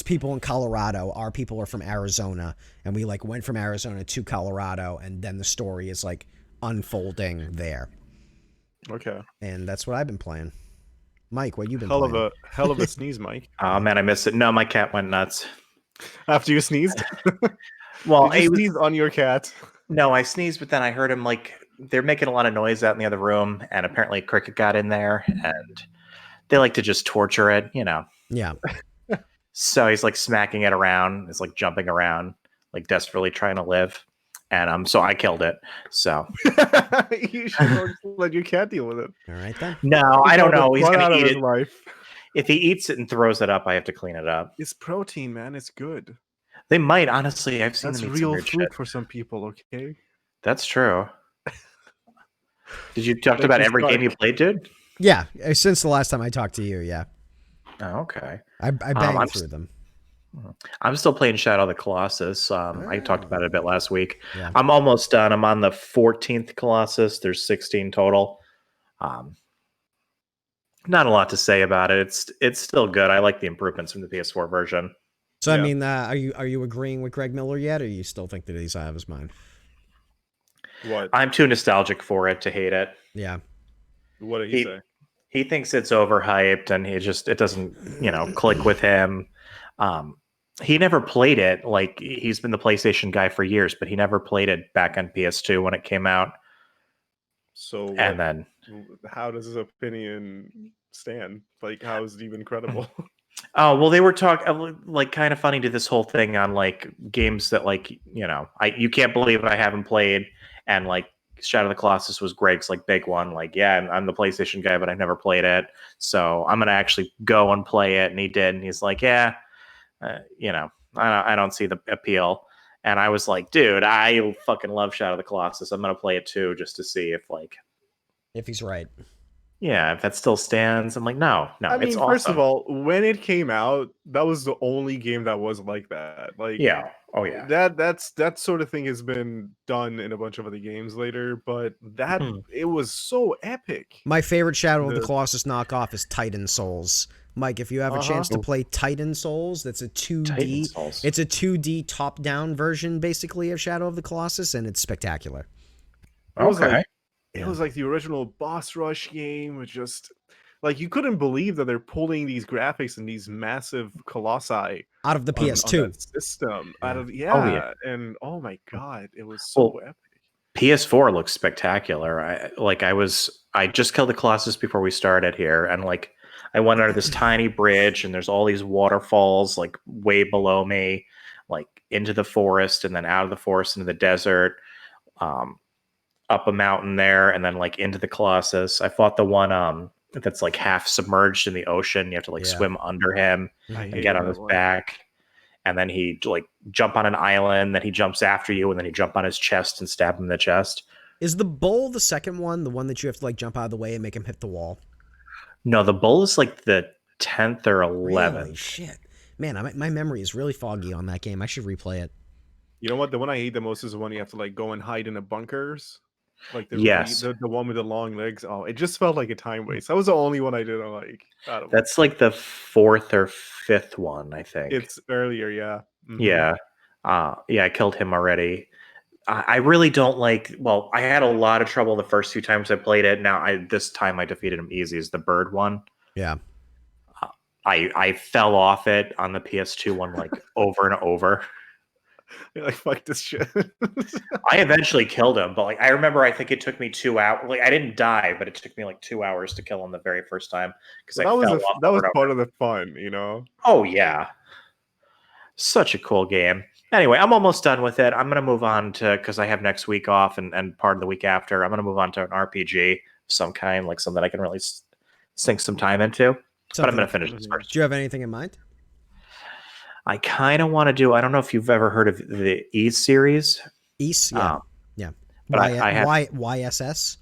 A: people in Colorado. Our people are from Arizona, and we like went from Arizona to Colorado, and then the story is like unfolding there.
C: Okay.
A: And that's what I've been playing. Mike, what you been
C: Hell
A: playing?
C: of a sneeze, Mike.
B: Oh man, I missed it. No, my cat went nuts.
C: After you sneezed?
B: Well,
C: Did you sneeze on your cat?
B: no, I sneezed, but then I heard him like they're making a lot of noise out in the other room, and apparently Cricket got in there, and they like to just torture it,
A: Yeah.
B: So he's like smacking it around, it's like jumping around, like desperately trying to live, and so I killed it. So
C: You should let your cat deal with it.
A: All right then.
B: no, I don't know. He's
C: Fun out
B: gonna
C: of
B: eat
C: his
B: it.
C: life.
B: If he eats it and throws it up, I have to clean it up.
C: It's protein, man. It's good.
B: They might, honestly. I've seen
C: That's
B: them eat some
C: real
B: weird
C: food
B: shit.
C: for some people, okay?
B: That's true. Did you talk
C: Like
B: about
C: you
B: every
C: start-
B: game you played, dude?
A: Yeah, since the last time I talked to you, yeah,
B: Oh, okay.
A: I banged through them.
B: I'm still playing Shadow of the Colossus. I talked about it a bit last week.
A: Yeah.
B: I'm almost done. I'm on the 14th Colossus. There's 16 total. Not a lot to say about it. It's still good. I like the improvements from the PS4 version.
A: So I
C: Yeah.
A: mean, are you agreeing with Greg Miller yet, or you still think that he's out of his mind?
C: What?
B: I'm too nostalgic for it to hate it.
A: Yeah.
C: What did he say?
B: He thinks it's overhyped, and it doesn't click with him. He never played it. Like, he's been the PlayStation guy for years, but he never played it back on PS2 when it came out.
C: So
B: And then
C: how does his opinion stand? Like, how is it even credible?
B: oh, well, they were talking like kind of funny to this whole thing on like games that like, you can't believe I haven't played, and like Shadow of the Colossus was Greg's like big one. Like, yeah, I'm the PlayStation guy, but I've never played it, so I'm gonna actually go and play it. And he did, and he's like, yeah, I don't see the appeal. And I was like, dude, I fucking love Shadow of the Colossus. I'm gonna play it too, just to see
A: If he's right.
B: if that still stands. I'm like, no,
C: I mean,
B: it's
C: first of
B: awesome.
C: all, when it came out, that was the only game that was like that. Like,
B: Yeah. Oh yeah.
C: that sort of thing has been done in a bunch of other games later, but it was so epic.
A: My favorite Shadow of the
C: The-
A: Colossus knockoff is Titan Souls. Mike, if you have a chance to play Titan Souls, that's a 2D.
B: Titan Souls.
A: It's a 2D top-down version, basically, of Shadow of the Colossus, and it's spectacular.
C: It was
B: Okay.
C: like it was like the original boss rush game, with just like you couldn't believe that they're pulling these graphics and these massive colossi
A: Out of the
C: on
A: PS2.
C: that system. Out of
B: Oh, yeah.
C: and oh my god, it was so epic.
B: PS4 looks spectacular. I just killed the Colossus before we started here, and like I went under this tiny bridge, and there's all these waterfalls like way below me, like into the forest, and then out of the forest into the desert, up a mountain there, and then like into the Colossus. I fought the one that's like half submerged in the ocean. You have to like swim under him
C: I
B: and
C: hated
B: get on
C: that
B: his
C: one.
B: back. And then he like jump on an island, then he jumps after you, and then you jump on his chest and stab him in the chest.
A: Is the bull the second one, the one that you have to like jump out of the way and make him hit the wall?
B: No, the bull is like the 10th or 11th.
A: Really? Shit. Man, my memory is really foggy on that game. I should replay it.
C: You know what? The one I hate the most is the one you have to like go and hide in the bunkers. Like
B: Yes.
C: the one with the long legs. Oh, it just felt like a time waste. That was the only one I didn't like. Out of them.
B: That's like the 4th or 5th one, I think.
C: It's earlier, yeah. Mhm.
B: Yeah. Yeah, I killed him already. I really don't like. Well, I had a lot of trouble the first 2 times I played it. This time I defeated him easy as the bird one.
A: Yeah.
B: I fell off it on the PS2 one like over and over.
C: You're like, fuck this shit.
B: I eventually killed him, but like I remember, I think it took me 2 hours. Like I didn't die, but it took me like 2 hours to kill him the very first time because I
C: that was
B: fell off
C: that
B: over
C: was
B: and
C: part
B: over.
C: of the fun, you know.
B: Oh yeah, such a cool game. Anyway, I'm almost done with it. I'm gonna move on to because I have next week off and part of the week after. I'm gonna move on to an RPG of some kind, like something I can really sink some time into. But I'm
A: Something.
B: gonna finish this
C: Mhm.
B: first.
A: Do you have anything in mind?
B: I kind of want to do. I don't know if you've ever heard of the E series,
A: East? Yeah.
B: um,
A: Yeah.
B: but I have.
A: YSS?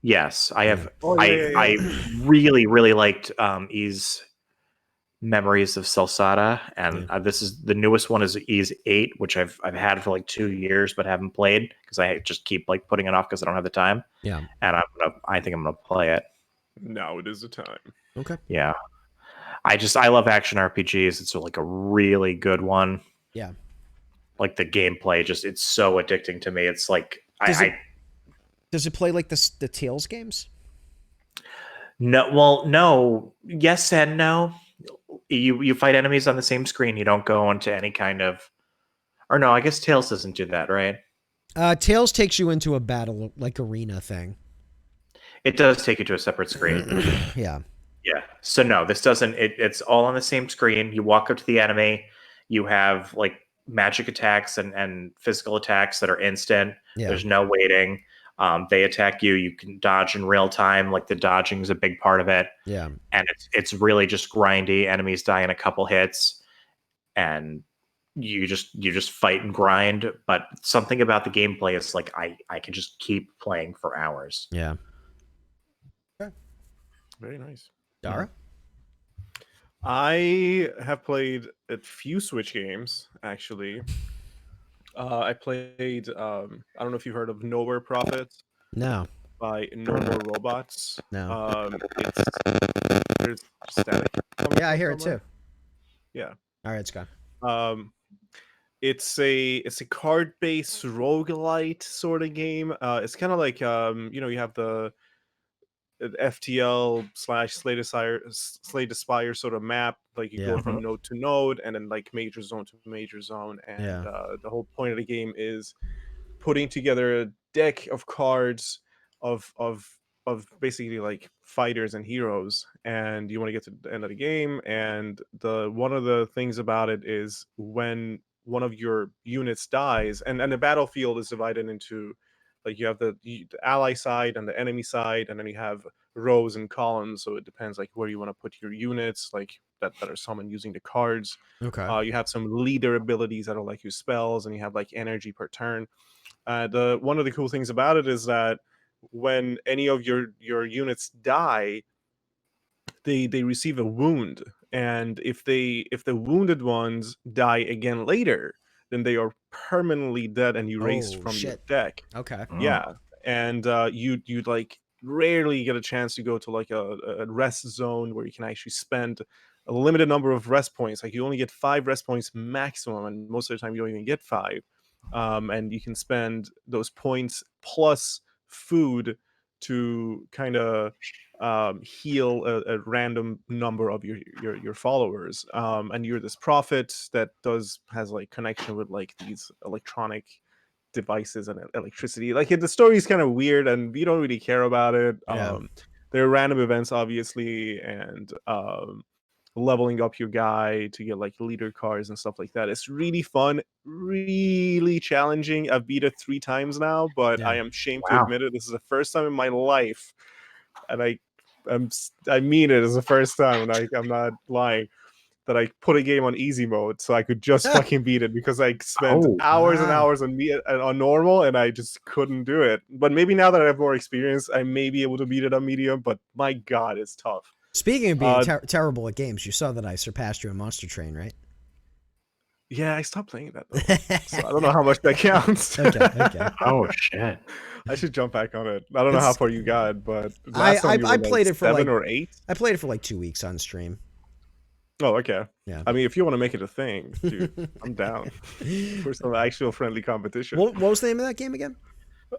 B: Yes, I
A: Yeah.
B: have.
C: Oh yeah, yeah,
B: I
C: yeah.
B: really liked E's Memories of Celsada, and
A: Yeah.
B: this is the newest one is E's 8, which I've had for like 2 years but haven't played because I just keep like putting it off because I don't have the time.
A: Yeah.
B: And I think I'm gonna play it.
C: Now it is the time.
A: Okay.
B: Yeah, I love action RPGs. It's like a really good one.
A: Yeah.
B: Like the gameplay, it's so addicting to me. It's like
A: Does it
B: I
A: does it play like the Tales games?
B: no, well, no, yes and no. You fight enemies on the same screen. You don't go into any kind of, or no, I guess Tails doesn't do that, right?
A: Tales takes you into a battle like arena thing.
B: It does take you to a separate screen.
A: Yeah.
B: Yeah. So no, this doesn't. It's all on the same screen. You walk up to the enemy. You have like magic attacks and physical attacks that are instant.
A: Yeah.
B: There's no waiting. They attack you. You can dodge in real time. Like the dodging is a big part of it,
A: Yeah.
B: and it's really just grindy. Enemies die in a couple hits, and you just fight and grind. But something about the gameplay is like I can just keep playing for hours.
A: Yeah.
C: Very nice.
A: Dara?
C: I have played a few Switch games actually. I played. I don't know if you've heard of Nowhere Profits
A: No.
C: by No More Robots.
A: No.
C: It's there's static coming
A: Yeah, I
C: from
A: hear it
C: somewhere.
A: too.
C: Yeah.
A: All right, Scott.
C: It's a card-based roguelite sort of game. It's kind of like you have the FTL slash Slay Spire sort of map. Like you go
A: Yeah.
C: from node to node, and then like major zone to major zone. And
A: Yeah.
C: the whole point of the game is putting together a deck of cards of basically like fighters and heroes, and you want to get to the end of the game. And the one of the things about it is when one of your units dies, and the battlefield is divided into like you have the ally side and the enemy side, and then you have rows and columns, so it depends like where you want to put your units like that are summoned using the cards.
A: Okay.
C: You have some leader abilities that are like your spells, and you have like energy per turn. The one of the cool things about it is that when any of your units die, they receive a wound, and if the wounded ones die again later, then they are permanently dead and erased
A: Oh
C: from your
A: shit.
C: deck.
A: Okay.
C: Yeah, and you like rarely get a chance to go to like a rest zone where you can actually spend a limited number of rest points. Like you only get 5 rest points maximum, and most of the time you don't even get 5. And you can spend those points plus food to kind of heal a random number of your followers. And you're this prophet that has like connection with like these electronic devices and electricity. Like the story is kind of weird, and we don't really care about it.
A: Yeah.
C: There are random events, obviously, and leveling up your guy to get like leader cards and stuff like that. It's really fun, really challenging. I've beat it 3 times now, but
A: Yeah.
C: I am ashamed to
B: Wow.
C: admit it. This is the first time in my life, and I mean it as the first time, and I'm not lying, that I put a game on easy mode so I could just fucking beat it, because I spent
B: Oh,
C: hours and
A: wow.
C: hours on normal, and I just couldn't do it. But maybe now that I have more experience, I may be able to beat it on medium. But my god, it's tough.
A: Speaking of being
C: Uh,
A: terrible at games, you saw that I surpassed you in Monster Train, right?
C: Yeah, I stopped playing that though, so I don't know how much that counts.
A: Okay.
B: oh shit.
C: I should jump back on it. I don't know how
A: It's-
C: far you got, but
A: I
C: last time you were
A: I
C: like
A: played it for
C: 7
A: like
C: or 8.
A: I played it for like 2 weeks on stream.
C: Oh, okay.
A: Yeah.
C: I mean, if you want to make it a thing, dude, I'm down for some actual friendly competition.
A: What was the name of that game again?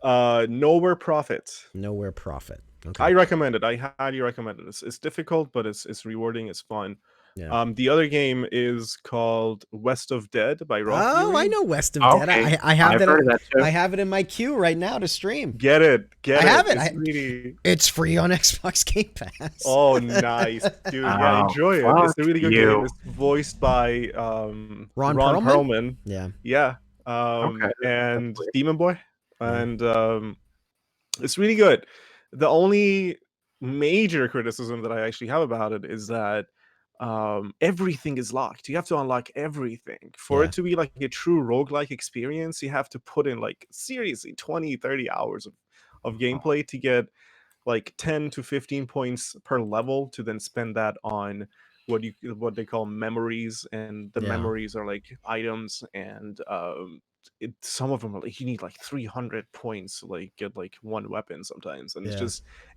C: Nowhere Profit.
A: Nowhere Profit. Okay.
C: I recommend it. I highly recommend it. It's difficult, but it's rewarding. It's fun.
A: Yeah.
C: The other game is called West of Dead by Raw
A: Oh, I
C: Fury.
A: know West of Dead.
B: Okay,
A: I have
B: I've
A: that.
B: heard of that too.
A: I have it in my queue right now to stream.
C: Get it.
A: I have it.
C: It's really.
A: It's free on Xbox Game Pass.
C: Oh, nice, dude. Yeah,
B: Oh,
C: enjoy it. It's a
B: fuck
C: really good
B: you.
C: game. It's voiced by
A: Ron
C: Ron Perlman.
A: Yeah.
C: Yeah.
B: Okay,
C: And
B: that's weird.
C: Demon Boy.
A: Yeah.
C: And it's really good. The only major criticism that I actually have about it is that everything is locked. You have to unlock everything. For
A: Yeah.
C: it to be like a true roguelike experience, you have to put in like seriously 20, 30 hours of gameplay to get like 10 to 15 points per level to then spend that on what they call memories, and the
A: Yeah.
C: memories are like items, and some of them are like you need like 300 points to like get like one weapon sometimes, and
A: Yeah.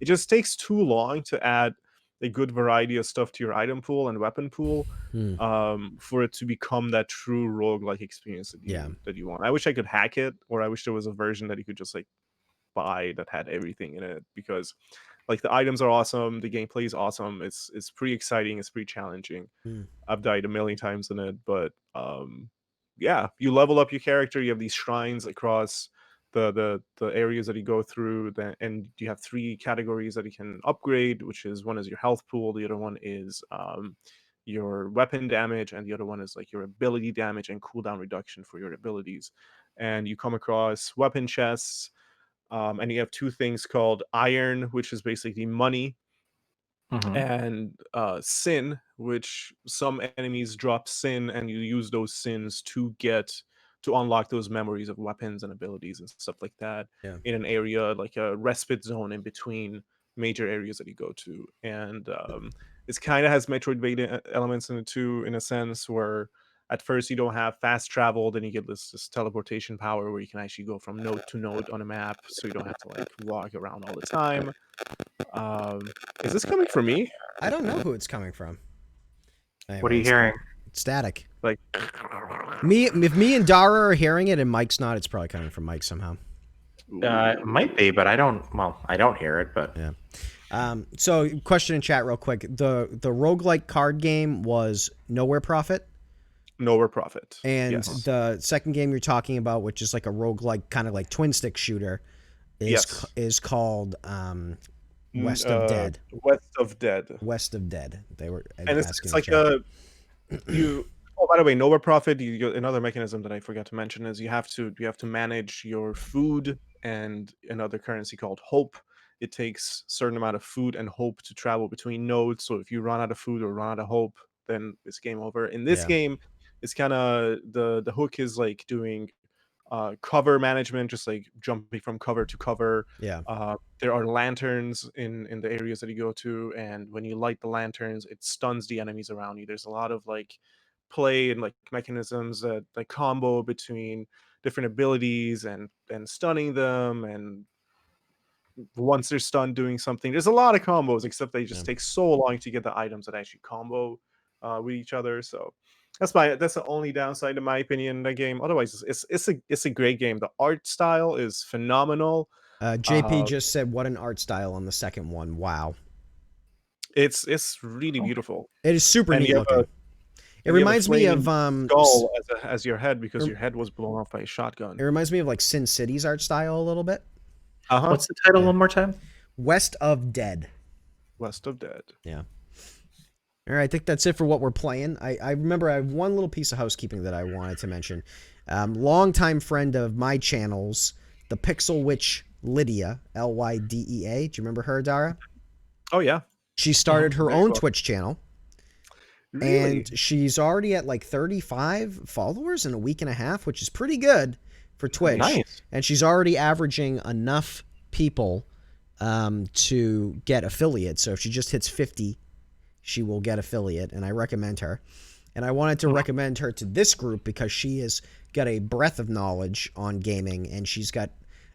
C: it just takes too long to add a good variety of stuff to your item pool and weapon pool for it to become that true roguelike experience that you want. I wish I could hack it, or I wish there was a version that you could just like buy that had everything in it, because like the items are awesome, the gameplay is awesome, it's pretty exciting, it's pretty challenging. I've died a million times in it, but yeah, you level up your character, you have these shrines across the areas that you go through, and you have 3 categories that you can upgrade, which is one is your health pool, the other one is your weapon damage, and the other one is like your ability damage and cooldown reduction for your abilities. And you come across weapon chests, and you have 2 things called iron, which is basically money,
B: Mhm.
C: and sin, which some enemies drop sin, and you use those sins to unlock those memories of weapons and abilities and stuff like that
A: Yeah.
C: in an area, like a respite zone in between major areas that you go to. And it's kind of has Metroidvania elements in it too, in a sense where at first you don't have fast travel, then you get this teleportation power where you can actually go from node to node on a map, so you don't have to like walk around all the time. Is this coming from me?
A: I don't know who it's coming from.
B: What are you
A: Anyways,
B: hearing?
A: static.
C: Like,
A: If me and Dara are hearing it and Mike's not, it's probably coming from Mike somehow.
B: It might be, but I don't. Well, I don't hear it. But
A: Yeah. So question in chat real quick. The roguelike card game was Nowhere Profit.
C: Nowhere Profit.
A: And
C: Yes.
A: the second game you're talking about, which is like a roguelike kind of like twin stick shooter, is called West of Dead.
C: West of Dead.
A: West of Dead. They were
C: And it's like you. Oh, by the way, Nowhere Profit. Another mechanism that I forgot to mention is you have to manage your food and another currency called hope. It takes a certain amount of food and hope to travel between nodes. So if you run out of food or run out of hope, then it's game over. In this game, it's kind of the hook is like doing cover management, just like jumping from cover to cover.
A: Yeah.
C: There are lanterns in the areas that you go to, and when you light the lanterns, it stuns the enemies around you. There's a lot of like play and like mechanisms that like combo between different abilities and stunning them, and once they're stunned doing something, there's a lot of combos, except they just take so long to get the items that actually combo with each other. So that's the only downside in my opinion in the game. Otherwise it's a great game. The art style is phenomenal.
A: JP just said what an art style on the second one. Wow.
C: It's really beautiful.
A: It is super
C: And
A: neat looking. It reminds me of
C: skull as your head, because your head was blown off by a shotgun.
A: It reminds me of like Sin City's art style a little bit.
B: What's the title one more time?
A: West of Dead.
C: West of Dead.
A: Yeah. All right, I think that's it for what we're playing. I remember I have one little piece of housekeeping that I wanted to mention. Longtime friend of my channels, the Pixel Witch Lydia, Lydea. Do you remember her, Dara?
C: Oh yeah.
A: She started her own
C: cool.
A: Twitch channel.
C: Really?
A: And she's already at like 35 followers in a week and a half, which is pretty good for Twitch.
B: Nice.
A: And she's already averaging enough people to get affiliate. So if she just hits 50, she will get affiliate. And I recommend her. And I wanted to recommend her to this group because she has got a breadth of knowledge on gaming, and she's got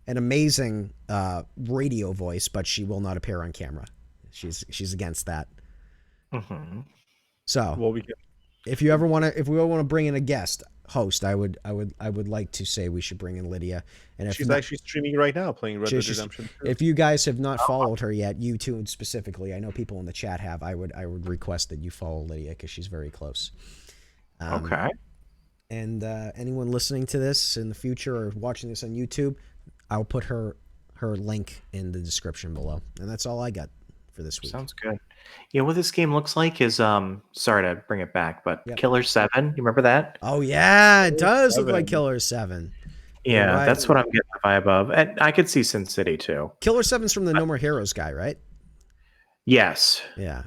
A: an amazing radio voice, but she will not appear on camera. She's against that.
B: Mm-hmm.
A: So
C: Well, we can.
A: if we ever want to bring in a guest host, I would like to say we should bring in Lydia. And if
C: She's
A: not,
C: actually streaming right now, playing Red Dead Redemption 2.
A: if you guys have not followed her yet, you two specifically, I know people in the chat have. I would request that you follow Lydia because she's very close.
B: Okay.
A: And anyone listening to this in the future or watching this on YouTube, I'll put her link in the description below. And that's all I got for this week.
B: Sounds good. You know what this game looks like is sorry to bring it back, but
A: Yep.
B: Killer 7. You remember that?
A: Oh yeah, it does look
C: 7.
A: like Killer 7.
B: Yeah,
A: right.
B: that's what I'm getting the vibe of. And I could see Sin City too.
A: Killer 7's from the No More Heroes guy, right?
B: Yes,
A: Yeah.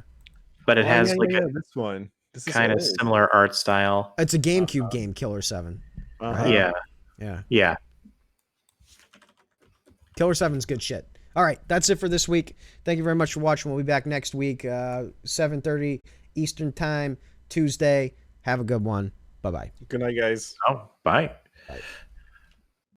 B: but it
C: Oh,
B: has
C: yeah,
B: like
C: yeah,
B: a
C: this one. This is
B: kind of
C: old.
B: similar art style.
A: It's a GameCube game, Killer 7.
C: Uh-huh.
B: Yeah,
A: Yeah.
B: yeah.
A: Killer 7's good shit. All right, that's it for this week. Thank you very much for watching. We'll be back next week, 7:30 Eastern Time, Tuesday. Have a good one. Bye-bye.
C: Good night, guys.
B: Oh, bye.
A: Bye.